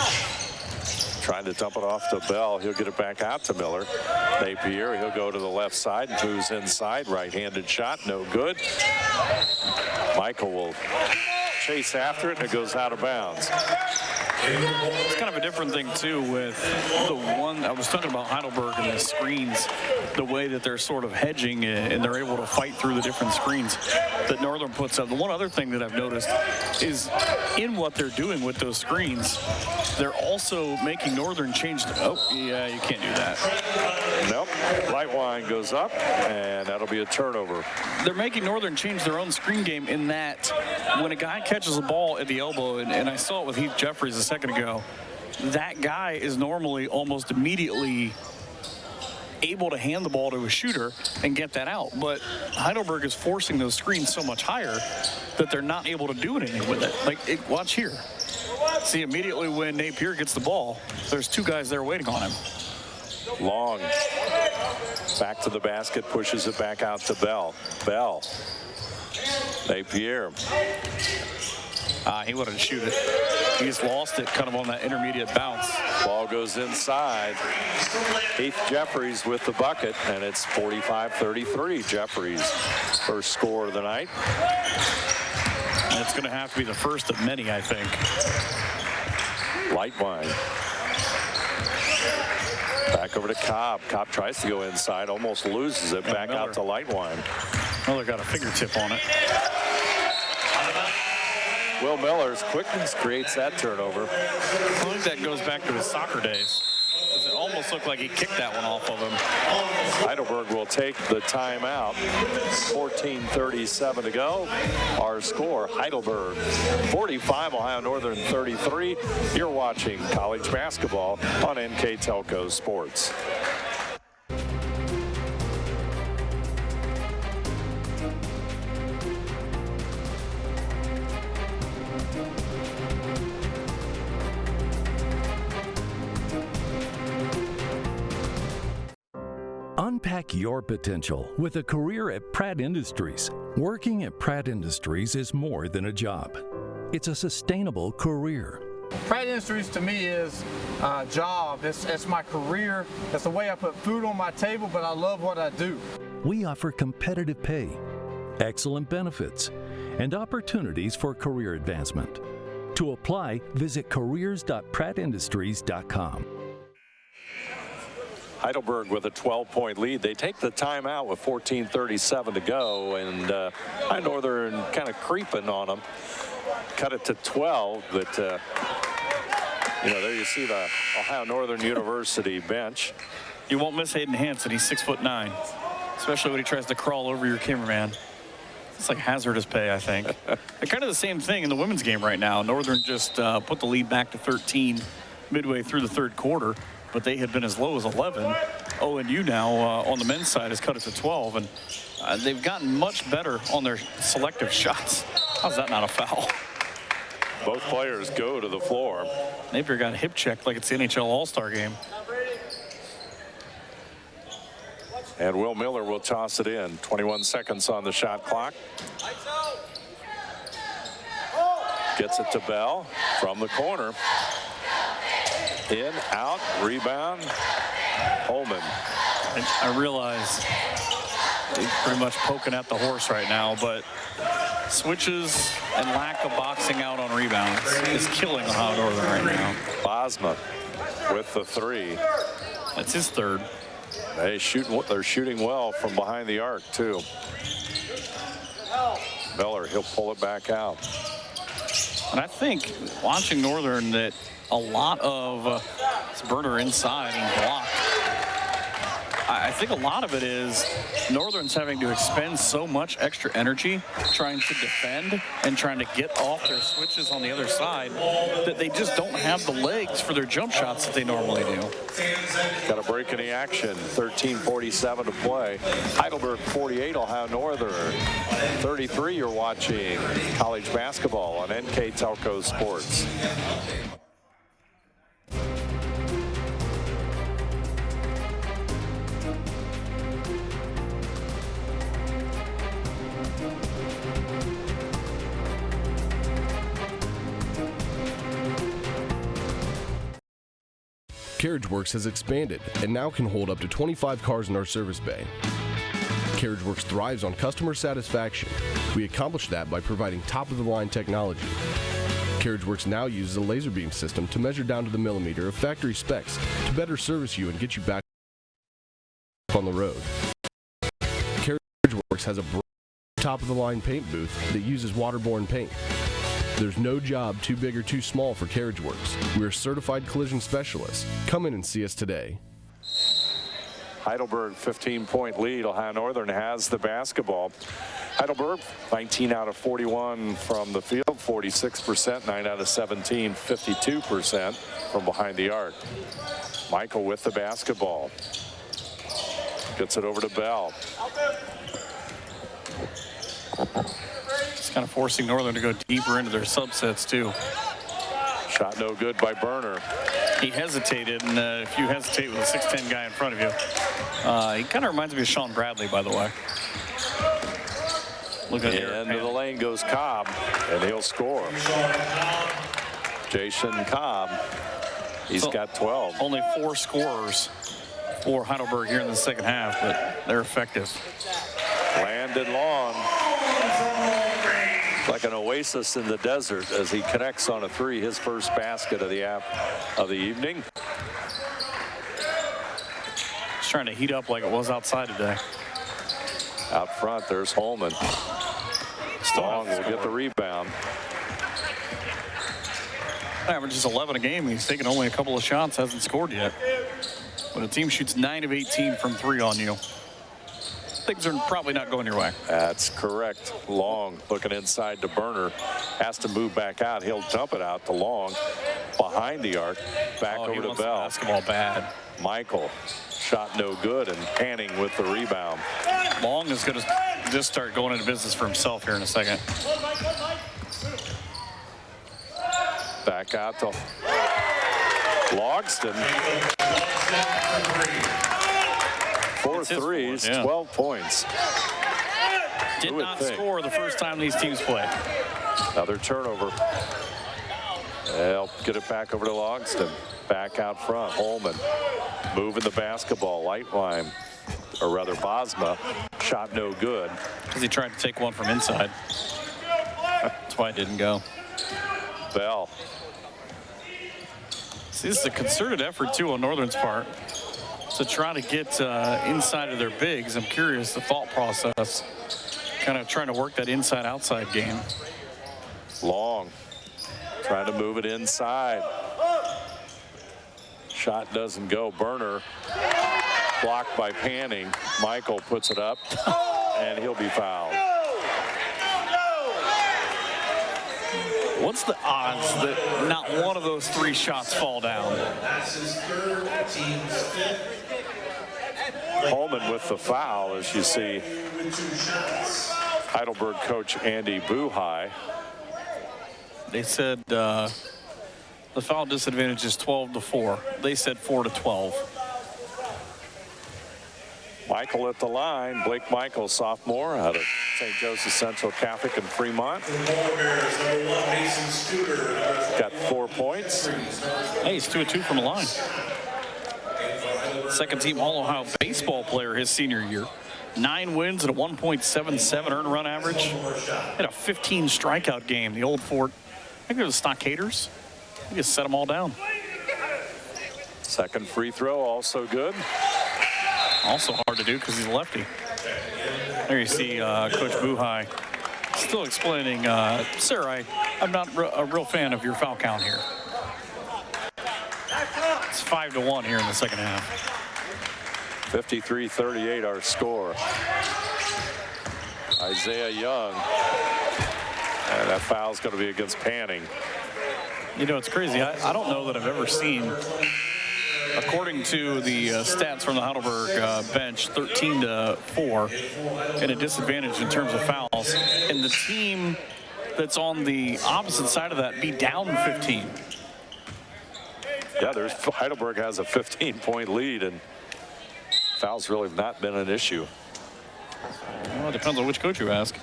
trying to dump it off to Bell. He'll get it back out to Miller. Napier, he'll go to the left side and moves inside. Right-handed shot, no good. Michael will chase after it, and it goes out of bounds. It's kind of a different thing, too, with the one I was talking about Heidelberg and the screens, the way that they're sort of hedging and they're able to fight through the different screens that Northern puts up. The one other thing that I've noticed is in what they're doing with those screens, they're also making Northern change. Oh, yeah, you can't do that. Nope. Lightwine goes up, and that'll be a turnover. They're making Northern change their own screen game in that when a guy catches a ball at the elbow, and I saw it with Heath Jeffries a second ago, that guy is normally almost immediately able to hand the ball to a shooter and get that out. But Heidelberg is forcing those screens so much higher that they're not able to do anything with it. Like, watch here. See, immediately when Napier gets the ball, there's 2 guys there waiting on him. Long. Back to the basket, pushes it back out to Bell. Bell. Napier. He wanted to shoot it. He just lost it kind of on that intermediate bounce. Ball goes inside. Heath Jeffries with the bucket, and it's 45-33. Jeffries' first score of the night. And it's going to have to be the first of many, I think. Lightwine. Back over to Cobb. Cobb tries to go inside, almost loses it. Back out to Lightwine. Miller got a fingertip on it. Will Miller's quickness creates that turnover. I think that goes back to his soccer days. It almost looked like he kicked that one off of him. Heidelberg will take the timeout. 14:37 to go. Our score, Heidelberg 45, Ohio Northern 33. You're watching college basketball on NKTelco Sports. Unpack your potential with a career at Pratt Industries. Working at Pratt Industries is more than a job. It's a sustainable career. Pratt Industries to me is a job. It's my career. It's the way I put food on my table, but I love what I do. We offer competitive pay, excellent benefits, and opportunities for career advancement. To apply, visit careers.prattindustries.com. Heidelberg with a 12-point lead. They take the timeout with 14:37 to go, and High Northern kind of creeping on them. Cut it to 12, but there you see the Ohio Northern University bench. You won't miss Hayden Hansen. He's 6'9", especially when he tries to crawl over your cameraman. It's like hazardous pay, I think. They're kind of the same thing in the women's game right now. Northern just put the lead back to 13 midway through the third quarter, but they had been as low as 11. ONU now on the men's side has cut it to 12, and they've gotten much better on their selective shots. How's that not a foul? Both players go to the floor. Napier got hip checked like it's the NHL All-Star game. And Will Miller will toss it in. 21 seconds on the shot clock. Gets it to Bell from the corner. In, out, rebound, Holman. I realize he's pretty much poking at the horse right now, but switches and lack of boxing out on rebounds is killing Ohio Northern right now. Bosma with the 3. That's his third. They're shooting well from behind the arc, too. Miller, he'll pull it back out. And I think watching Northern that a lot of Burner inside and blocked. I think a lot of it is Northern's having to expend so much extra energy trying to defend and trying to get off their switches on the other side that they just don't have the legs for their jump shots that they normally do. Got a break in the action. 13:47 to play. Heidelberg 48, Ohio Northern 33. You're watching college basketball on NKTelco Sports. CarriageWorks has expanded and now can hold up to 25 cars in our service bay. CarriageWorks thrives on customer satisfaction. We accomplish that by providing top-of-the-line technology. CarriageWorks now uses a laser beam system to measure down to the millimeter of factory specs to better service you and get you back on the road. CarriageWorks has a top-of-the-line paint booth that uses waterborne paint. There's no job too big or too small for CarriageWorks. We're certified collision specialists. Come in and see us today. Heidelberg 15-point lead. Ohio Northern has the basketball. Heidelberg 19 out of 41 from the field, 46%, 9 out of 17, 52% from behind the arc. Michael with the basketball. Gets it over to Bell. It's kind of forcing Northern to go deeper into their subsets too. Shot no good by Burner. He hesitated, and if you hesitate with a 6'10" guy in front of you, he kind of reminds me of Sean Bradley, by the way. Look at here. Into the lane goes Cobb, and he'll score. Jason Cobb, he's got 12. Only 4 scorers for Heidelberg here in the second half, but they're effective. Landon Long, like an oasis in the desert as he connects on a 3, his first basket of the evening. Just trying to heat up like it was outside today. Out front, there's Holman. Long will get the rebound. Averages 11 a game. He's taken only a couple of shots, hasn't scored yet. When a team shoots 9 of 18 from 3 on you, things are probably not going your way. That's correct. Long looking inside to Burner. Has to move back out. He'll dump it out to Long. Behind the arc. Back over to Bell. Basketball bad. Michael. Shot no good, and Panning with the rebound. Long is going to just start going into business for himself here in a second. Back out to Logston. 4 threes, 12 points. Did not score the first time these teams play. Another turnover. They'll get it back over to Logston. Back out front, Holman moving the basketball. Lightline, or rather Bosma, shot no good. Because he tried to take one from inside. That's why it didn't go. Bell. See, this is a concerted effort, too, on Northern's part to try to get inside of their bigs. I'm curious the thought process, kind of trying to work that inside-outside game. Long, trying to move it inside. Shot doesn't go. Burner blocked by Panning. Michael puts it up, and he'll be fouled. What's the odds that not one of those 3 shots fall down? Holman with the foul, as you see Heidelberg coach Andy Buhai. They said the foul disadvantage is 12-4. They said 4-12. Michael at the line. Blake Michael, sophomore out of St. Joseph Central Catholic in Fremont. Got 4 points. Hey, he's 2 of 2 from the line. Second team All-Ohio baseball player his senior year. 9 wins and a 1.77 earned run average. Had a 15 strikeout game. The Old Fort. I think it was Stockaders. He just set them all down. Second free throw, also good. Also hard to do because he's a lefty. There you see Coach Buhai Still explaining, sir, I'm not a real fan of your foul count here. It's 5-1 here in the second half. 53-38 our score. Isaiah Young. And that foul's going to be against Panning. You know, it's crazy. I don't know that I've ever seen, according to the stats from the Heidelberg bench, 13-4 and a disadvantage in terms of fouls. And the team that's on the opposite side of that be down 15. Yeah, Heidelberg has a 15-point lead, and fouls really have not been an issue. Well, it depends on which coach you ask.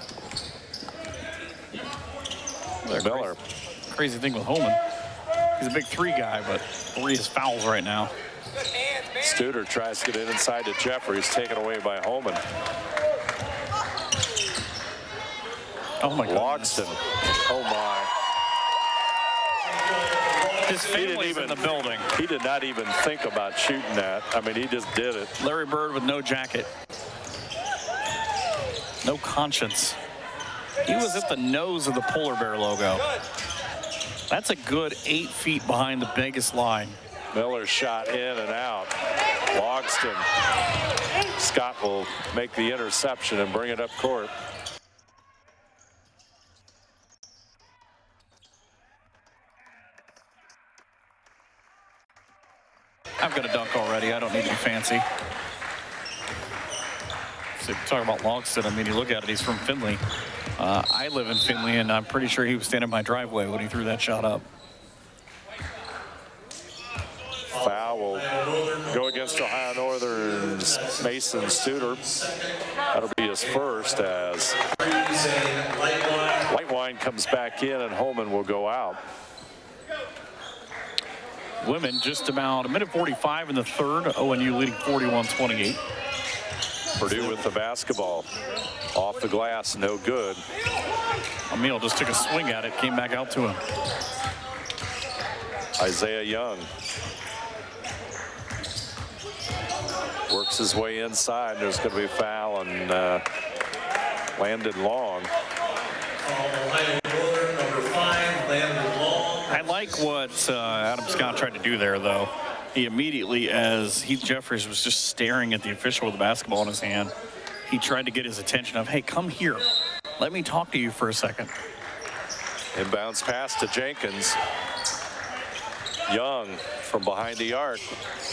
Miller. Crazy thing with Holman. He's a big 3 guy, but 3 is fouls right now. Studer tries to get it inside to Jeffries, taken away by Holman. Oh my God. Logston. Oh my. His family's in the building. He did not even think about shooting that. I mean, he just did it. Larry Bird with no jacket. No conscience. He was at the nose of the polar bear logo. That's a good 8 feet behind the biggest line. Miller shot in and out. Logston. Scott will make the interception and bring it up court. I've got a dunk already. I don't need to be fancy. So talk about Logston. I mean, you look at it, he's from Findlay. I live in Findlay, and I'm pretty sure he was standing in my driveway when he threw that shot up. Foul will go against Ohio Northern's Mason Studer. That'll be his first as Lightwine comes back in and Holman will go out. Women just about a minute 45 in the third. ONU leading 41-28. Purdue with the basketball. Off the glass, no good. Emil just took a swing at it, came back out to him. Isaiah Young works his way inside. There's going to be a foul on Landon Long. I like what Adam Scott tried to do there, though. He immediately, as Heath Jeffries was just staring at the official with the basketball in his hand, he tried to get his attention of, hey, come here. Let me talk to you for a second. Inbounds pass to Jenkins. Young from behind the arc,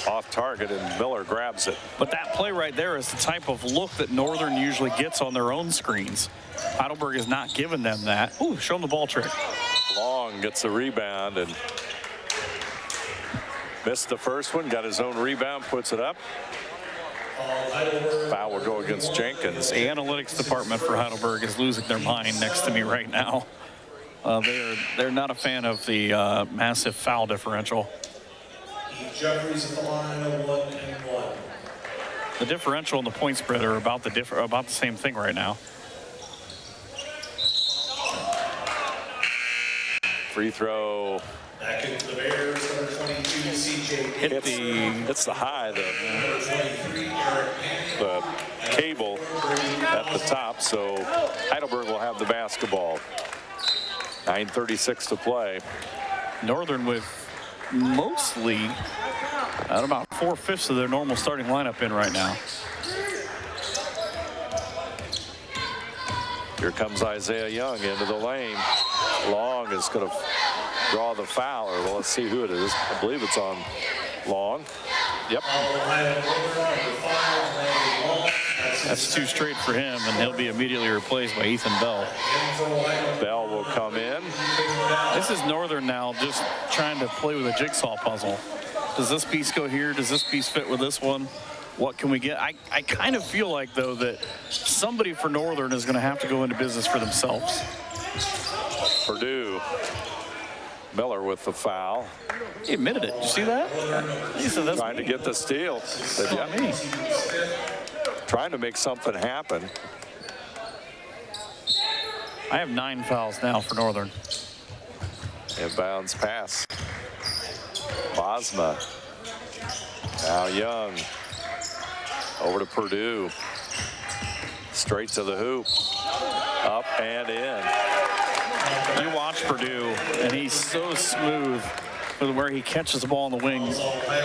off target, and Miller grabs it. But that play right there is the type of look that Northern usually gets on their own screens. Heidelberg is not giving them that. Ooh, show them the ball trick. Long gets a rebound and missed the first one, got his own rebound, puts it up. Foul will go against Jenkins. The analytics department for Heidelberg is losing their mind next to me right now. They're not a fan of the massive foul differential. Jeffries at the line of 1-1. The differential and the point spread are about the same thing right now. Free throw. Back into the Bears, number 22, CJ. It's the high, the cable at the top, so Heidelberg will have the basketball. 9:36 to play. Northern with mostly at about 4/5 of their normal starting lineup in right now. Here comes Isaiah Young into the lane. Long is going to draw the foul, or well, let's see who it is. I believe it's on Long. Yep. That's 2 straight for him, and he'll be immediately replaced by Ethan Bell. Bell will come in. This is Northern now just trying to play with a jigsaw puzzle. Does this piece go here? Does this piece fit with this one? What can we get? I kind of feel like, though, that somebody for Northern is going to have to go into business for themselves. Purdue. Miller with the foul. He admitted it. Did you see that? He said that's trying to get the steal. That's not me. Trying to make something happen. I have 9 fouls now for Northern. Inbounds pass. Bosma. Now Young. Over to Purdue. Straight to the hoop. Up and in. You watch Purdue, and he's so smooth with where he catches the ball in the wing.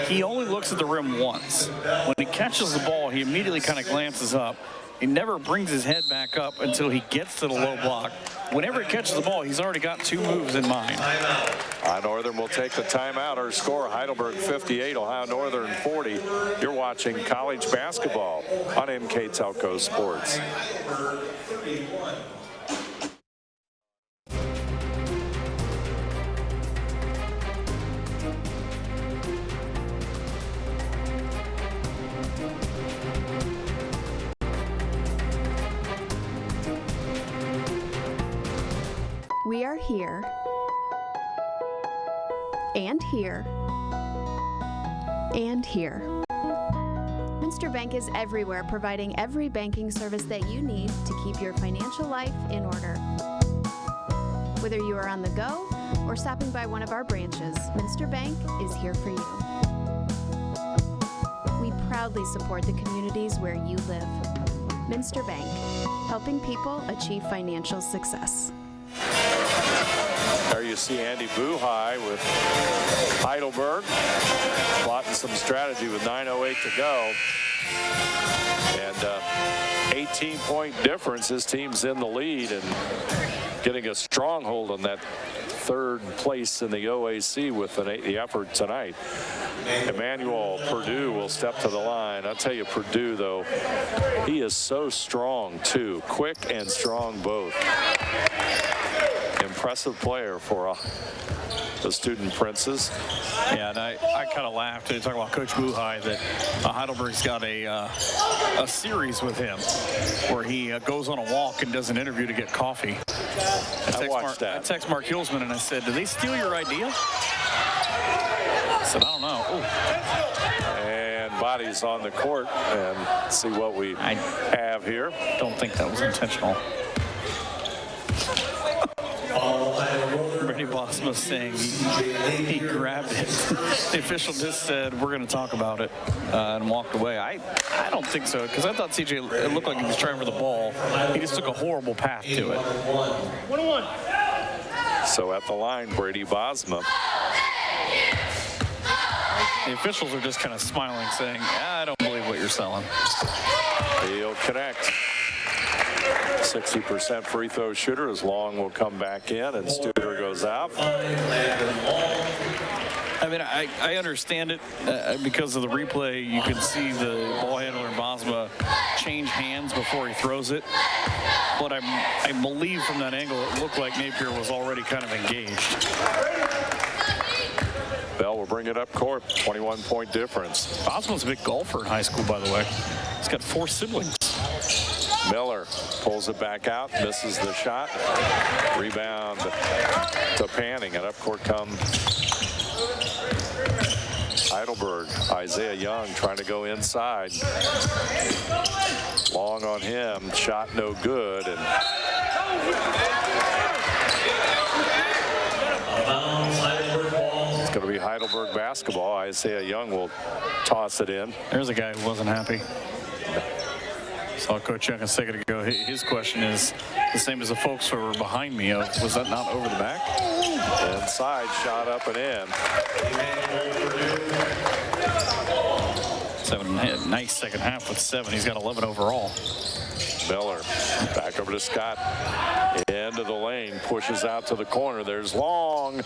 He only looks at the rim once. When he catches the ball, he immediately kind of glances up. He never brings his head back up until he gets to the low block. Whenever he catches the ball, he's already got 2 moves in mind. Ohio Northern will take the timeout. Our score, Heidelberg 58, Ohio Northern 40. You're watching college basketball on NKTelco Sports. We are here, and here, and here. Minster Bank is everywhere, providing every banking service that you need to keep your financial life in order. Whether you are on the go or stopping by one of our branches, Minster Bank is here for you. We proudly support the communities where you live. Minster Bank, helping people achieve financial success. There you see Andy Buhai with Heidelberg plotting some strategy with 9:08 to go. And 18-point difference. His team's in the lead and getting a stronghold on that 3rd place in the OAC with the effort tonight. Emmanuel Purdue will step to the line. I'll tell you, Purdue, though, he is so strong, too. Quick and strong both. Impressive player for the Student Princes. Yeah, and I kind of laughed. They talk about Coach Buhai that Heidelberg's got a series with him where he goes on a walk and does an interview to get coffee. I watched that. I text Mark Hulsman and I said, "Did they steal your idea?" I said, "I don't know." Ooh. And bodies on the court, and see what we have here. Don't think that was intentional. Brady Bosma saying he grabbed it. The official just said, "We're going to talk about it," and walked away. I don't think so, because I thought CJ, it looked like he was trying for the ball. He just took a horrible path to it. 1-1. So at the line, Brady Bosma. The officials are just kind of smiling, saying, "I don't believe what you're selling." He'll connect. 60% free throw shooter as Long will come back in and Studer goes out. I mean, I understand it because of the replay. You can see the ball handler in Bosma change hands before he throws it. But I believe from that angle it looked like Napier was already kind of engaged. Bell will bring it up court. 21-point difference. Bosma's a big golfer in high school, by the way. He's got 4 siblings. Miller pulls it back out, misses the shot. Rebound to Panning, and up court comes Heidelberg. Isaiah Young trying to go inside. Long on him, shot no good. And it's going to be Heidelberg basketball. Isaiah Young will toss it in. There's a guy who wasn't happy. Saw Coach Young a second ago. His question is the same as the folks who were behind me. Was that not over the back? Inside, shot up and in. Nice second half with 7. He's got 11 overall. Miller back over to Scott. Into the lane, pushes out to the corner. There's Long.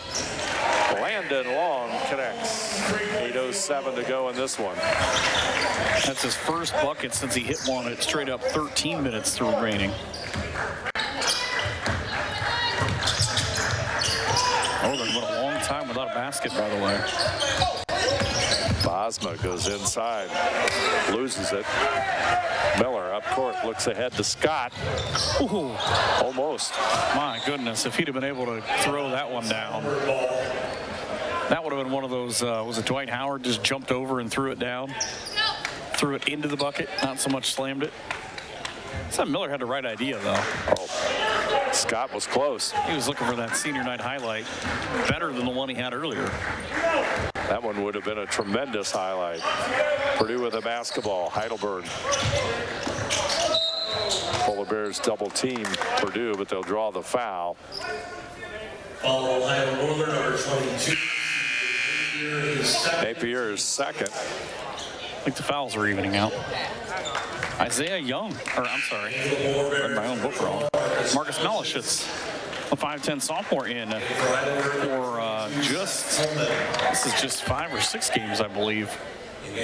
Landon Long connects. 8:07 to go in this one. That's his first bucket since he hit one at straight up 13 minutes through remaining. Oh, they went a long time without a basket, by the way. Bosma goes inside, loses it. Miller up court, looks ahead to Scott. Ooh, almost. My goodness, if he'd have been able to throw that one down, that would have been one of those, was it Dwight Howard just jumped over and threw it down? Threw it into the bucket, not so much slammed it. So Miller had the right idea, though. Oh, Scott was close. He was looking for that senior night highlight, better than the one he had earlier. That one would have been a tremendous highlight. Purdue with the basketball. Heidelberg Polar Bears double team Purdue, but they'll draw the foul. Follow Ohio Northern, number 22. Napier is second. I think the fouls are evening out. Isaiah Young, read my own book wrong. Marcus Malashitz, a 5'10" sophomore in for this is just 5 or 6 games, I believe,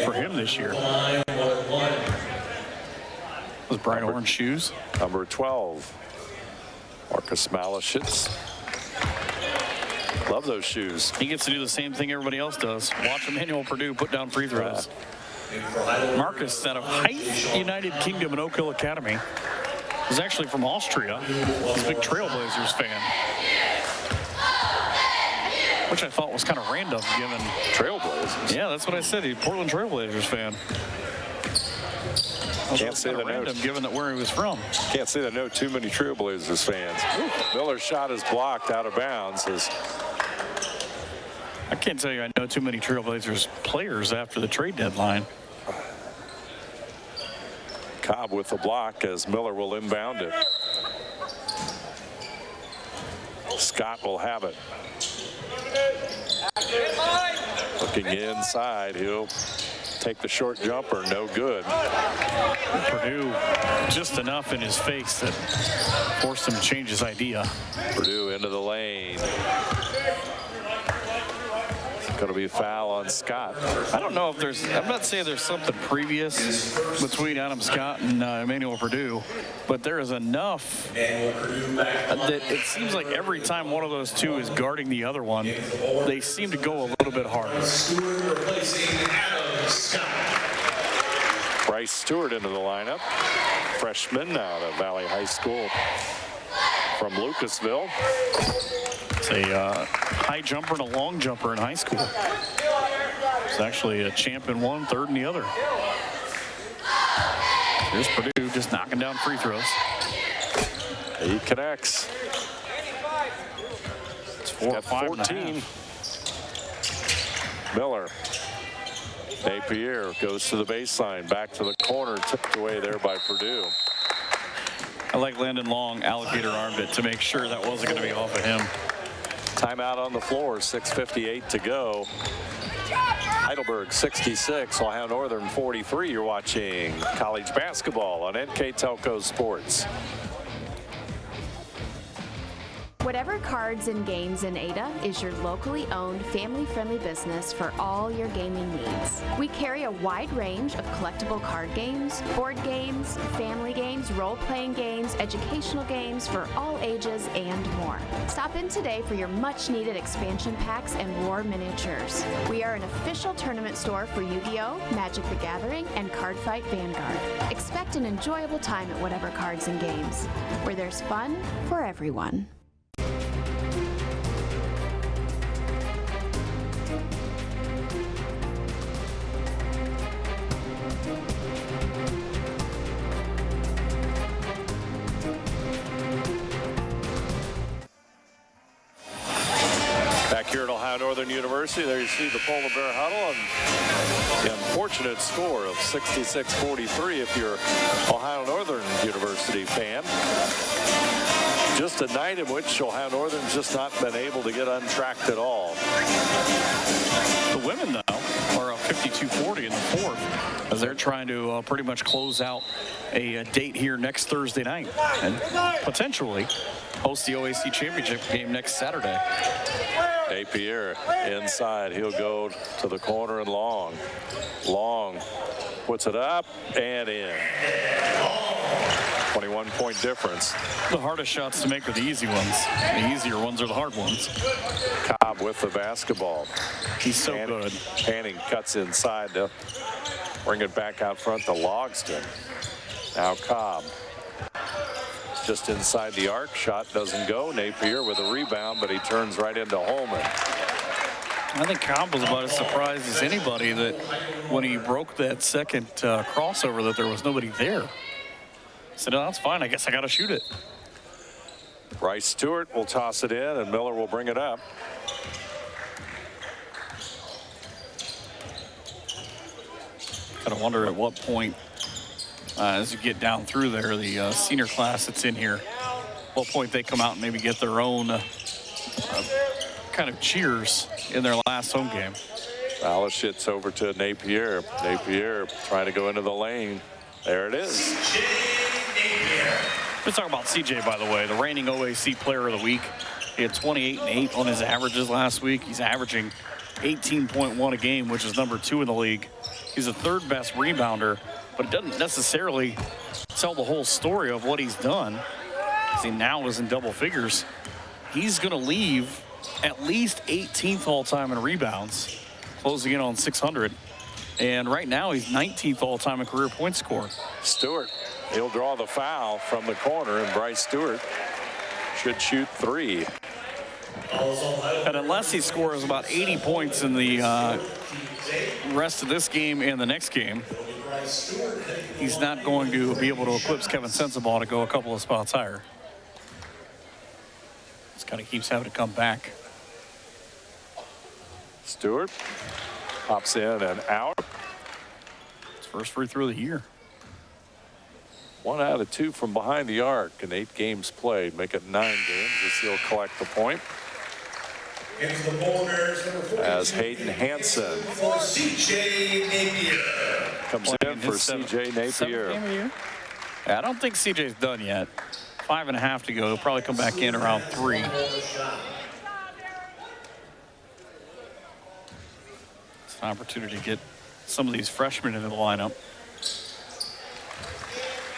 for him this year. Those bright orange shoes. Number 12, Marcus Malashitz. Love those shoes. He gets to do the same thing everybody else does. Watch Emmanuel Purdue put down free throws. Marcus, out of Heidelberg, United Kingdom and Oak Hill Academy, is actually from Austria. He's a big Trailblazers fan, which I thought was kind of random given Trailblazers. Yeah, that's what I said. He's a Portland Trailblazers fan. Can't say the random given that where he was from. Can't say that no too many Trailblazers fans. Miller's shot is blocked out of bounds. I can't tell you I know too many Trailblazers players after the trade deadline. Cobb with the block as Miller will inbound it. Scott will have it. Looking inside, he'll take the short jumper, no good. Purdue just enough in his face that forced him to change his idea. Purdue into the lane. Going to be a foul on Scott. I don't know if I'm not saying there's something previous between Adam Scott and Emmanuel Purdue, but there is enough that it seems like every time one of those two is guarding the other one, they seem to go a little bit harder. Bryce Stewart into the lineup. Freshman out of Valley High School from Lucasville. It's a high jumper and a long jumper in high school. It's actually a champ in one, third in the other. Here's Purdue just knocking down free throws. He connects. It's 4 or 5 14. Miller. Napier goes to the baseline, back to the corner, tipped away there by Purdue. I like Landon Long, alligator armed it to make sure that wasn't going to be off of him. Timeout on the floor, 6:58 to go. Heidelberg 66, Ohio Northern 43. You're watching college basketball on NKTelco Sports. Whatever Cards and Games in Ada is your locally owned, family-friendly business for all your gaming needs. We carry a wide range of collectible card games, board games, family games, role-playing games, educational games for all ages, and more. Stop in today for your much-needed expansion packs and war miniatures. We are an official tournament store for Yu-Gi-Oh!, Magic the Gathering, and Cardfight Vanguard. Expect an enjoyable time at Whatever Cards and Games, where there's fun for everyone. Here at Ohio Northern University, there you see the Polar Bear huddle and the unfortunate score of 66-43 if you're Ohio Northern University fan. Just a night in which Ohio Northern's just not been able to get untracked at all. The women, though, are up 52-40 in the fourth as they're trying to pretty much close out a date here next Thursday night and potentially host the OAC championship game next Saturday. Napier inside. He'll go to the corner and Long. Long puts it up and in. 21-point difference. The hardest shots to make are the easy ones. The easier ones are the hard ones. Cobb with the basketball. He's so good. Panning cuts inside to bring it back out front to Logston. Now Cobb. Just inside the arc, shot doesn't go. Napier with a rebound, but he turns right into Holman. I think Cobb was about as surprised as anybody that when he broke that second crossover that there was nobody there. He said, oh, that's fine, I guess I got to shoot it. Bryce Stewart will toss it in, and Miller will bring it up. Gotta wonder at what point as you get down through there, the senior class that's in here. What point they come out and maybe get their own kind of cheers in their last home game. Malashitz over to Napier. Napier trying to go into the lane. There it is. Let's talk about CJ, by the way, the reigning OAC Player of the Week. He had 28 and 8 on his averages last week. He's averaging 18.1 a game, which is number 2 in the league. He's the 3rd best rebounder, but it doesn't necessarily tell the whole story of what he's done. He now is in double figures. He's going to leave at least 18th all-time in rebounds, closing in on 600. And right now, he's 19th all-time in career point score. Stewart, he'll draw the foul from the corner, and Bryce Stewart should shoot 3. And unless he scores about 80 points in the rest of this game and the next game, he's not going to be able to eclipse Kevin Sensabaugh to go a couple of spots higher. Just kind of keeps having to come back. Stewart pops in and out. His first free throw of the year. 1 out of 2 from behind the arc in 8 games played. Make it 9 games as he'll collect the point. As Hayden Hansen comes in for CJ Napier. Yeah, I don't think CJ's done yet. 5.5 to go. He'll probably come back in around 3. It's an opportunity to get some of these freshmen into the lineup.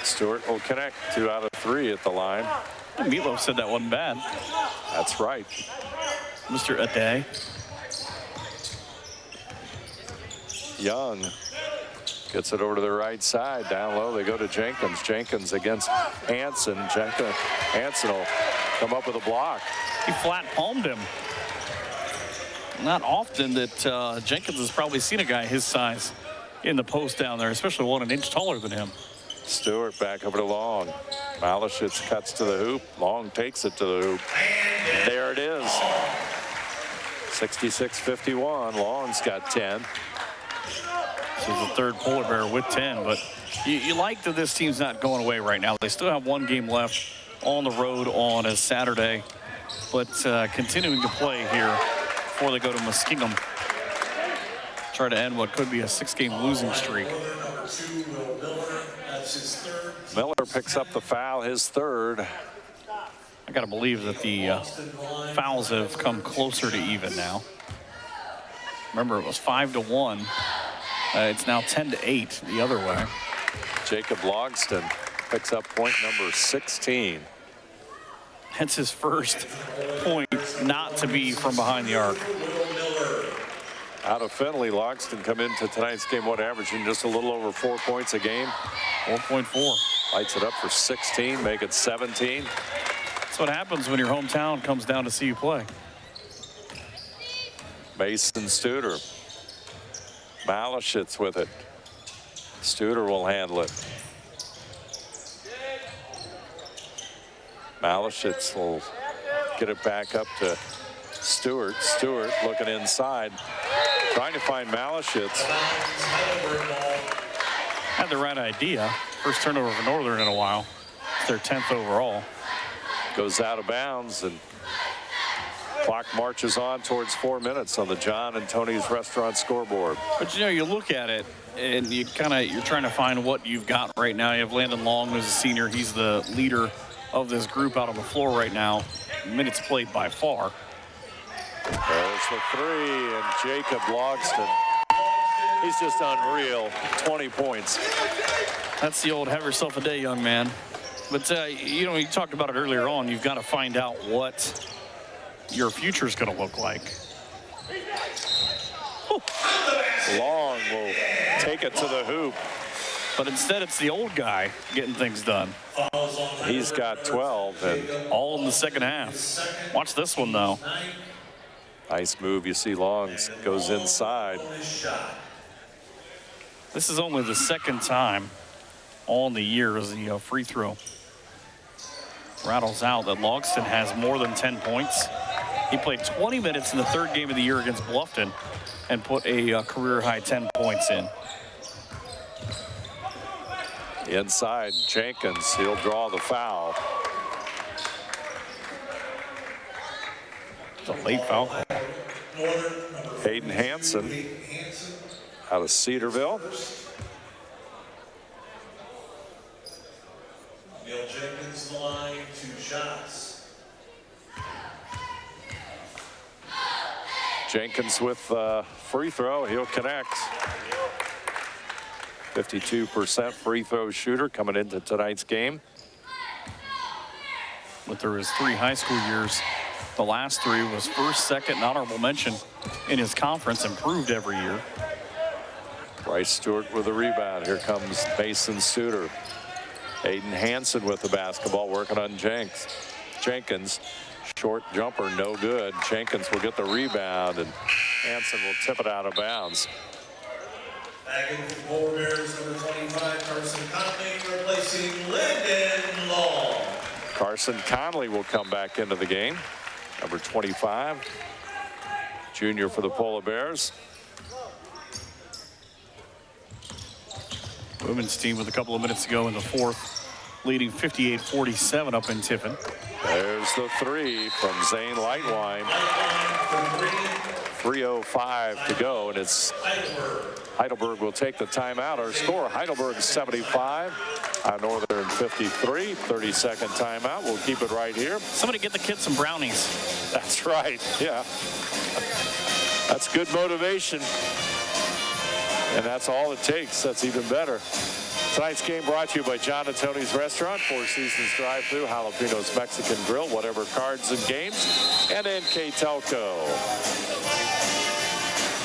Stewart will connect 2 out of 3 at the line. Meatloaf said that wasn't bad. That's right. Mr. Ade. Young gets it over to the right side. Down low, they go to Jenkins. Jenkins against Hansen. Hansen will come up with a block. He flat palmed him. Not often that Jenkins has probably seen a guy his size in the post down there, especially one an inch taller than him. Stewart back over to Long. Malashitz cuts to the hoop. Long takes it to the hoop. There it is. 66-51. Long's got 10. This is the 3rd polar bear with 10, but you like that this team's not going away right now. They still have 1 game left on the road on a Saturday, but continuing to play here before they go to Muskingum. Try to end what could be a 6-game losing streak. Miller picks up the foul, his 3rd. I got to believe that the fouls have come closer to even now. Remember, it was 5-1. It's now 10-8 the other way. Jacob Logston picks up point number 16. That's his first point not to be from behind the arc. Out of Findlay, Logston come into tonight's game, averaging just a little over 4 points a game. 4.4. Lights it up for 16, make it 17. That's what happens when your hometown comes down to see you play. Mason Studer. Malashitz with it. Studer will handle it. Malashitz will get it back up to Stewart. Stewart looking inside, trying to find Malashitz. Had the right idea. First turnover for Northern in a while. It's their 10th overall. Goes out of bounds, and clock marches on towards 4 minutes on the John and Tony's Restaurant scoreboard. But you look at it and you're trying to find what you've got right now. You have Landon Long as a senior. He's the leader of this group out on the floor right now. Minutes played by far. There's the 3, and Jacob Logston. He's just unreal. 20 points. That's the old have yourself a day, young man. But, you talked about it earlier on. You've got to find out what your future is going to look like. Long will take it to the hoop. But instead, it's the old guy getting things done. He's got 12. And all in the second half. Watch this one, though. Nice move. You see Long goes inside. This is only the 2nd time on the year as the free throw rattles out that Logston has more than 10 points. He played 20 minutes in the 3rd game of the year against Bluffton and put a career-high 10 points in. Inside, Jenkins, he'll draw the foul. It's a late foul. Hayden Hansen out of Cedarville. Neil Jenkins the line, 2 shots. Jenkins with free throw, he'll connect. 52% free throw shooter coming into tonight's game. But through his 3 high school years, the last 3 was first, second, and honorable mention in his conference, improved every year. Bryce Stewart with a rebound. Here comes Mason Suter. Hayden Hansen with the basketball, working on Jenkins. Short jumper, no good. Jenkins will get the rebound, and Hansen will tip it out of bounds. Back in for the Polar Bears, number 25, Carson Conley, replacing Lyndon Long. Carson Conley will come back into the game. Number 25, junior for the Polar Bears. Women's team with a couple of minutes to go in the 4th, leading 58-47 up in Tiffin. There's the 3 from Zane Lightwine. 3:05 to go, and it's Heidelberg will take the timeout. Our score, Heidelberg 75, Northern 53. 30-second timeout. We'll keep it right here. Somebody get the kids some brownies. That's right, yeah. That's good motivation. And that's all it takes. That's even better. Tonight's game brought to you by John and Tony's Restaurant, Four Seasons Drive-Thru, Jalapenos Mexican Grill, whatever cards and games, and NKTelco.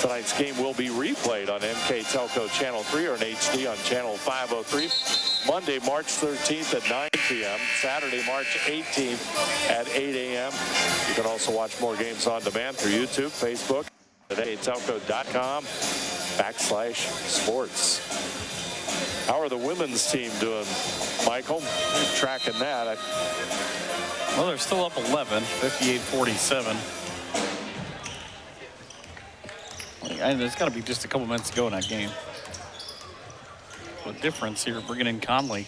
Tonight's game will be replayed on NKTelco Channel 3 or in HD on Channel 503. Monday, March 13th at 9 p.m. Saturday, March 18th at 8 a.m. You can also watch more games on demand through YouTube, Facebook, NKTelco.com/sports. How are the women's team doing, Michael? Tracking that. Well, they're still up 11, 58-47. There's got to be just a couple minutes to go in that game. What difference here, bringing in Conley.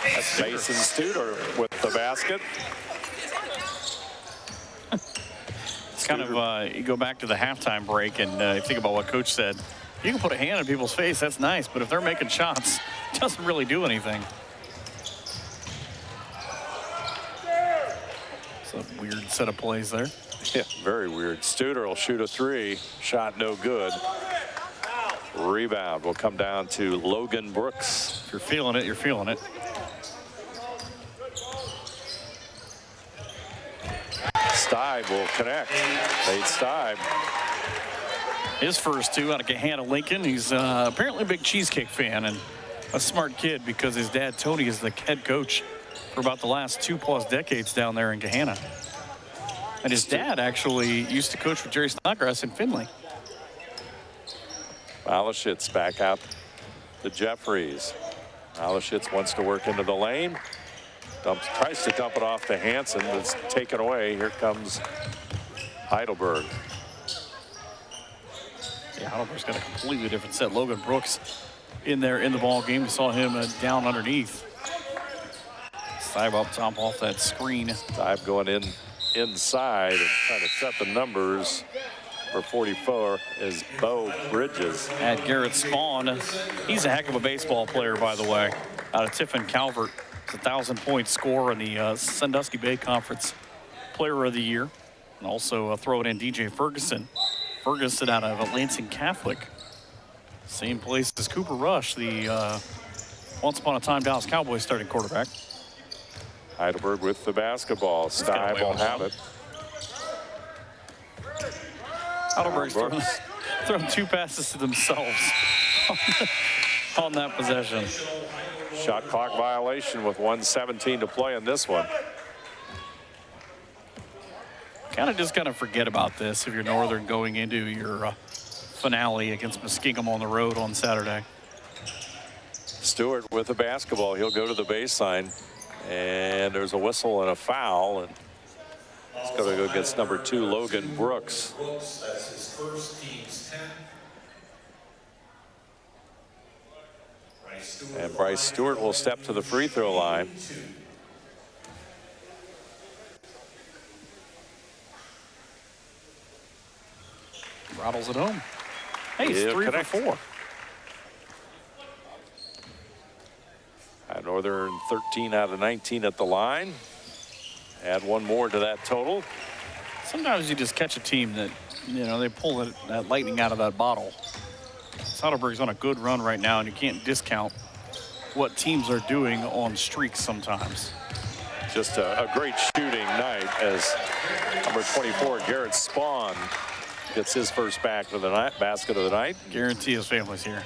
That's Mason Studer with the basket. It's kind of, you go back to the halftime break and think about what Coach said. You can put a hand in people's face, that's nice, but if they're making shots, it doesn't really do anything. It's a weird set of plays there. Yeah, very weird. Studer will shoot a 3. Shot no good. Rebound will come down to Logan Brooks. If you're feeling it, you're feeling it. Stibe will connect. Nate Stibe. His first 2 out of Gahanna Lincoln. He's apparently a big cheesecake fan and a smart kid because his dad, Tony, is the head coach for about the last 2+ decades down there in Gahanna. And his dad actually used to coach with Jerry Snodgrass in Findlay. Malashitz back out to Jeffries. Malashitz wants to work into the lane. Tries to dump it off to Hansen, but it's taken away. Here comes Heidelberg. Yeah, Heidelberg's got a completely different set. Logan Brooks in there in the ball game. We saw him down underneath. Stibe up top off that screen. Stibe going inside and trying to set the numbers. For 44 is Bo Bridges. At Garrett Spawn. He's a heck of a baseball player, by the way. Out of Tiffin Calvert. It's a 1,000-point score in the Sandusky Bay Conference Player of the Year. And also throw it in DJ Ferguson. Ferguson out of Lansing Catholic. Same place as Cooper Rush, the once upon a time Dallas Cowboys starting quarterback. Heidelberg with the basketball. Stibe will have it. Heidelberg's thrown 2 passes to themselves on that possession. Shot clock violation with 1:17 to play in this one. Kind of forget about this if you're Northern going into your finale against Muskingum on the road on Saturday. Stewart with the basketball. He'll go to the baseline. And there's a whistle and a foul. And it's going to go against number 2, Logan Brooks. That's his first, team's 10. And Bryce Stewart will step to the free throw line. Rattles it home. Hey, he's 3 for 4. Northern 13 out of 19 at the line. Add one more to that total. Sometimes you just catch a team that, you know, they pull that lightning out of that bottle. Heidelberg's on a good run right now, and you can't discount what teams are doing on streaks sometimes. Just a great shooting night as number 24, Garrett Spawn, gets his first basket of the night. Guarantee his family's here.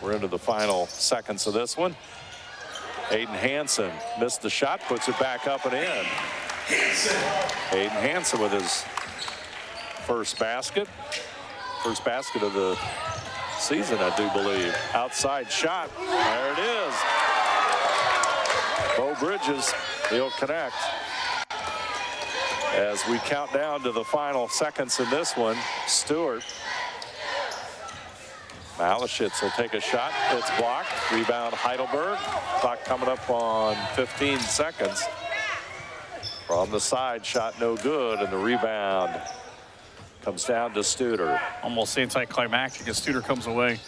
We're into the final seconds of this one. Aiden Hansen missed the shot, puts it back up and in. Aiden Hansen with his first basket. First basket of the season, I do believe. Outside shot. There it is. Bo Bridges, he'll connect. As we count down to the final seconds in this one, Stewart. Malashitz will take a shot. It's blocked. Rebound Heidelberg. Clock coming up on 15 seconds. From the side, shot no good, and the rebound comes down to Studer. Almost anticlimactic as Studer comes away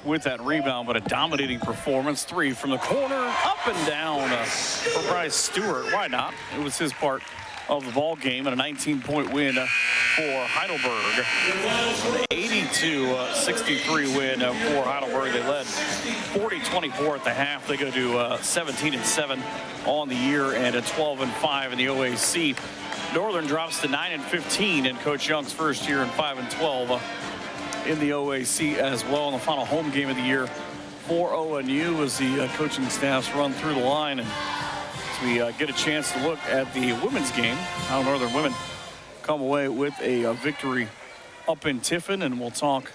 with that rebound, but a dominating performance. 3 from the corner, up and down for Bryce Stewart. Why not? It was his part of the ball game, and a 19-point win for Heidelberg. An 82-63 win for Heidelberg. They led 40-24 at the half. They go to 17-7 on the year and a 12-5 in the OAC. Northern drops to 9-15 in Coach Young's first year and 5-12 in the OAC as well. In the final home game of the year for ONU as the coaching staffs run through the line. And we get a chance to look at the women's game. How Northern women come away with a victory up in Tiffin, and we'll talk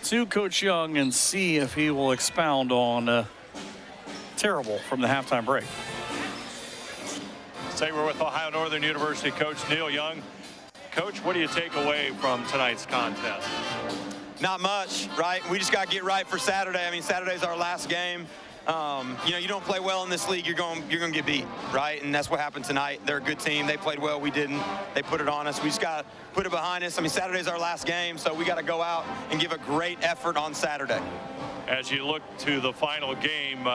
to Coach Young and see if he will expound on terrible from the halftime break. Say we're with Ohio Northern University coach Neil Young. Coach, what do you take away from tonight's contest? Not much, right? We just got to get right for Saturday. I mean, Saturday's our last game. You know, you don't play well in this league, you're going to get beat, right? And that's what happened tonight. They're a good team. They played well. We didn't. They put it on us. We just got to put it behind us. I mean, Saturday's our last game, so we got to go out and give a great effort on Saturday. As you look to the final game,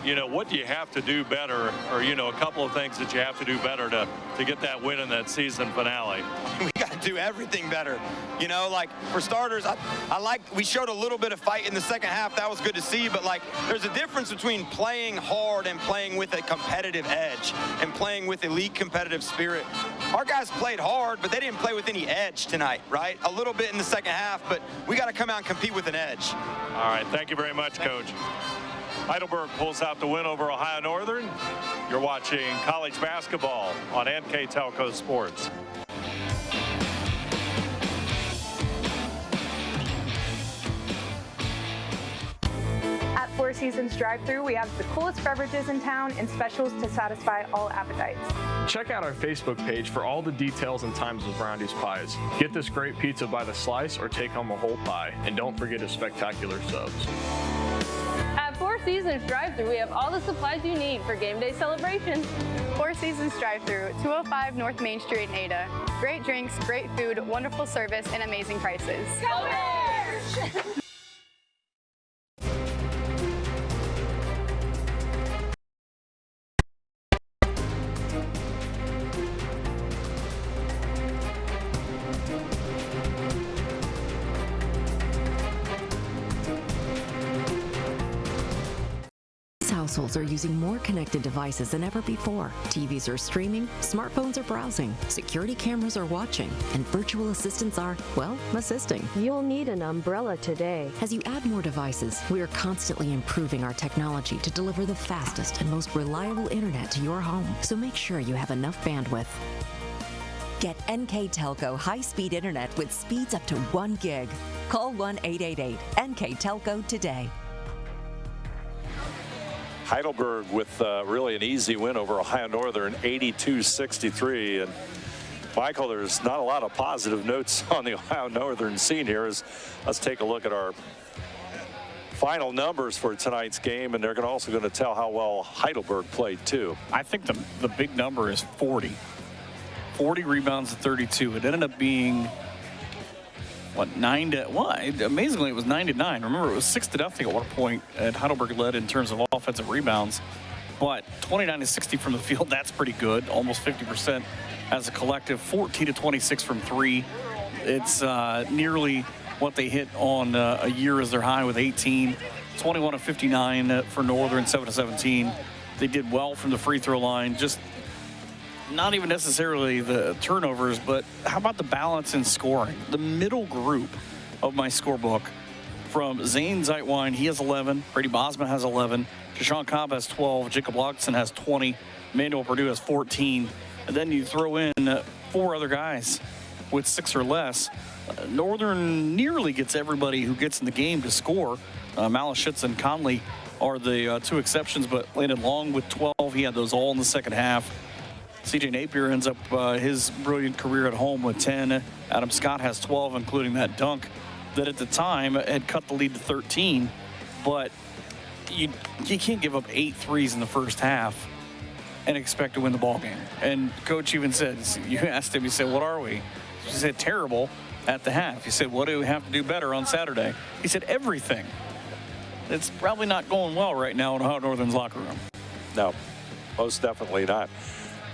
you know, what do you have to do better, or, you know, a couple of things that you have to do better to get that win in that season finale? We got to do everything better. You know, like, for starters, we showed a little bit of fight in the second half. That was good to see, but, like, there's a difference between playing hard and playing with a competitive edge and playing with elite competitive spirit. Our guys played hard, but they didn't play with any edge tonight, right? A little bit in the second half, but we got to come out and compete with an edge. All right, thank you very much, Coach. Heidelberg pulls out the win over Ohio Northern. You're watching college basketball on NKTelco Sports. At Four Seasons drive-thru, we have the coolest beverages in town and specials to satisfy all appetites. Check out our Facebook page for all the details and times of Roundy's Pies. Get this great pizza by the slice or take home a whole pie. And don't forget his spectacular subs. At Four Seasons drive-thru, we have all the supplies you need for game day celebrations. Four Seasons drive-thru, 205 North Main Street in Ada. Great drinks, great food, wonderful service, and amazing prices. Go Bears! Households are using more connected devices than ever before. TVs are streaming, smartphones are browsing, security cameras are watching, and virtual assistants are, well, assisting. You'll need an umbrella today. As you add more devices, we are constantly improving our technology to deliver the fastest and most reliable internet to your home. So make sure you have enough bandwidth. Get NKTelco high-speed internet with speeds up to 1 gig. Call 1-888-NKTelco today. Heidelberg with really an easy win over Ohio Northern, 82-63. And Michael, there's not a lot of positive notes on the Ohio Northern scene here. Let's take a look at our final numbers for tonight's game, and they're also going to tell how well Heidelberg played, too. I think the big number is 40. 40 rebounds to 32. It ended up being, amazingly, it was 9-9. Remember, it was 6-0 at one point, and Heidelberg led in terms of offensive rebounds. But 29-60 from the field, that's pretty good, almost 50% as a collective. 14-26 from three. It's nearly what they hit on a year as their high with 18. 21-59 for Northern, 7-17. They did well from the free throw line, just not even necessarily the turnovers, but how about the balance in scoring? The middle group of my scorebook, from Zane Zeitwein, he has 11. Brady Bosma has 11. Deshaun Cobb has 12. Jacob Loxton has 20. Manuel Purdue has 14. And then you throw in 4 other guys with 6 or less. Northern nearly gets everybody who gets in the game to score. Malashitz and Conley are the 2 exceptions, but Landon Long with 12. He had those all in the second half. CJ Napier ends up his brilliant career at home with 10. Adam Scott has 12, including that dunk that at the time had cut the lead to 13. But you can't give up 8 threes in the first half and expect to win the ball game. And coach even said, you asked him, he said, what are we? He said, terrible at the half. He said, what do we have to do better on Saturday? He said, everything. It's probably not going well right now in Ohio Northern's locker room. No, most definitely not.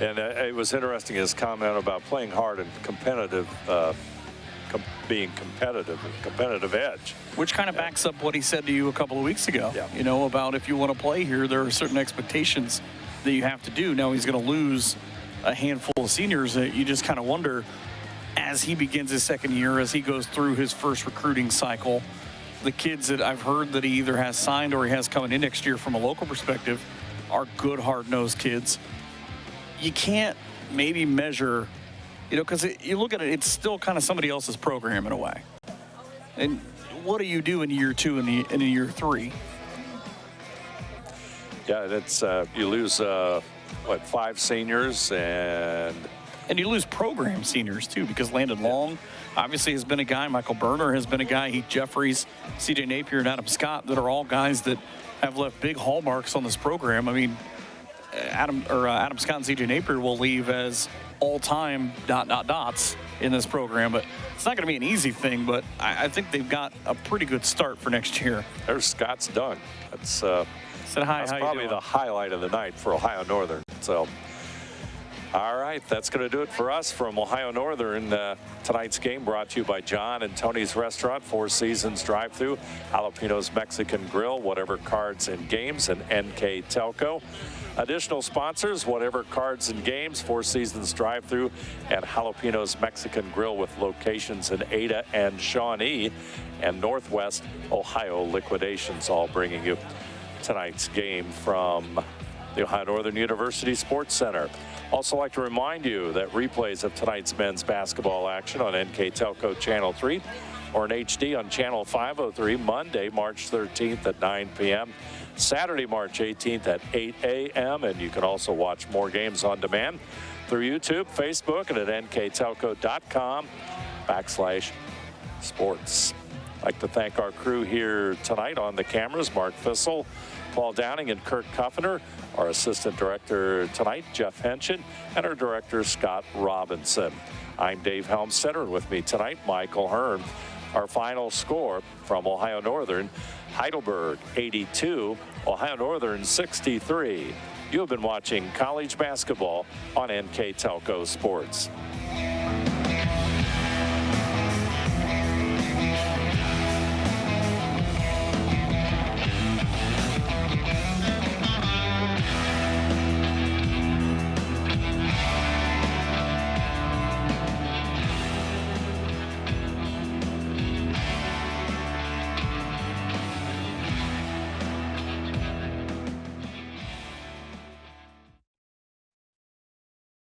And it was interesting, his comment about playing hard and competitive, being competitive edge. Which kind of backs up what he said to you a couple of weeks ago, you know, about if you want to play here, there are certain expectations that you have to do. Now he's going to lose a handful of seniors that you just kind of wonder, as he begins his second year, as he goes through his first recruiting cycle, the kids that I've heard that he either has signed or he has coming in next year from a local perspective are good, hard-nosed kids. You can't maybe measure, you know, because you look at it, it's still kind of somebody else's program in a way. And what do you do in year 2 and in year 3? Yeah, that's you lose 5 seniors and you lose program seniors too, because Landon Long obviously has been a guy. Michael Berner has been a guy. Heath Jeffries, CJ Napier, and Adam Scott, that are all guys that have left big hallmarks on this program. I mean, Adam Scott and CJ Napier will leave as all-time ... in this program, but it's not going to be an easy thing. But I think they've got a pretty good start for next year. There's Scott's dunk. That's that's probably the highlight of the night for Ohio Northern. So, all right, that's going to do it for us from Ohio Northern. Tonight's game brought to you by John and Tony's Restaurant, Four Seasons Drive-Thru, Jalapeno's Mexican Grill, Whatever Cards and Games, and NKTelco. Additional sponsors, Whatever Cards and Games, Four Seasons Drive-Thru, and Jalapeno's Mexican Grill with locations in Ada and Shawnee, and Northwest Ohio Liquidations, all bringing you tonight's game from the Ohio Northern University Sports Center. Also like to remind you that replays of tonight's men's basketball action on NKTelco Channel 3 or in HD on Channel 503 Monday, March 13th at 9 p.m., Saturday, March 18th at 8 a.m., and you can also watch more games on demand through YouTube, Facebook, and at nktelco.com/sports. I'd like to thank our crew here tonight on the cameras, Mark Fissel, Paul Downing, and Kurt Kuffner. Our assistant director tonight, Jeff Henshin, and our director, Scott Robinson. I'm Dave Helmstetter, and with me tonight, Michael Hearn. Our final score from Ohio Northern, Heidelberg 82, Ohio Northern 63. You have been watching college basketball on NKTelco Sports.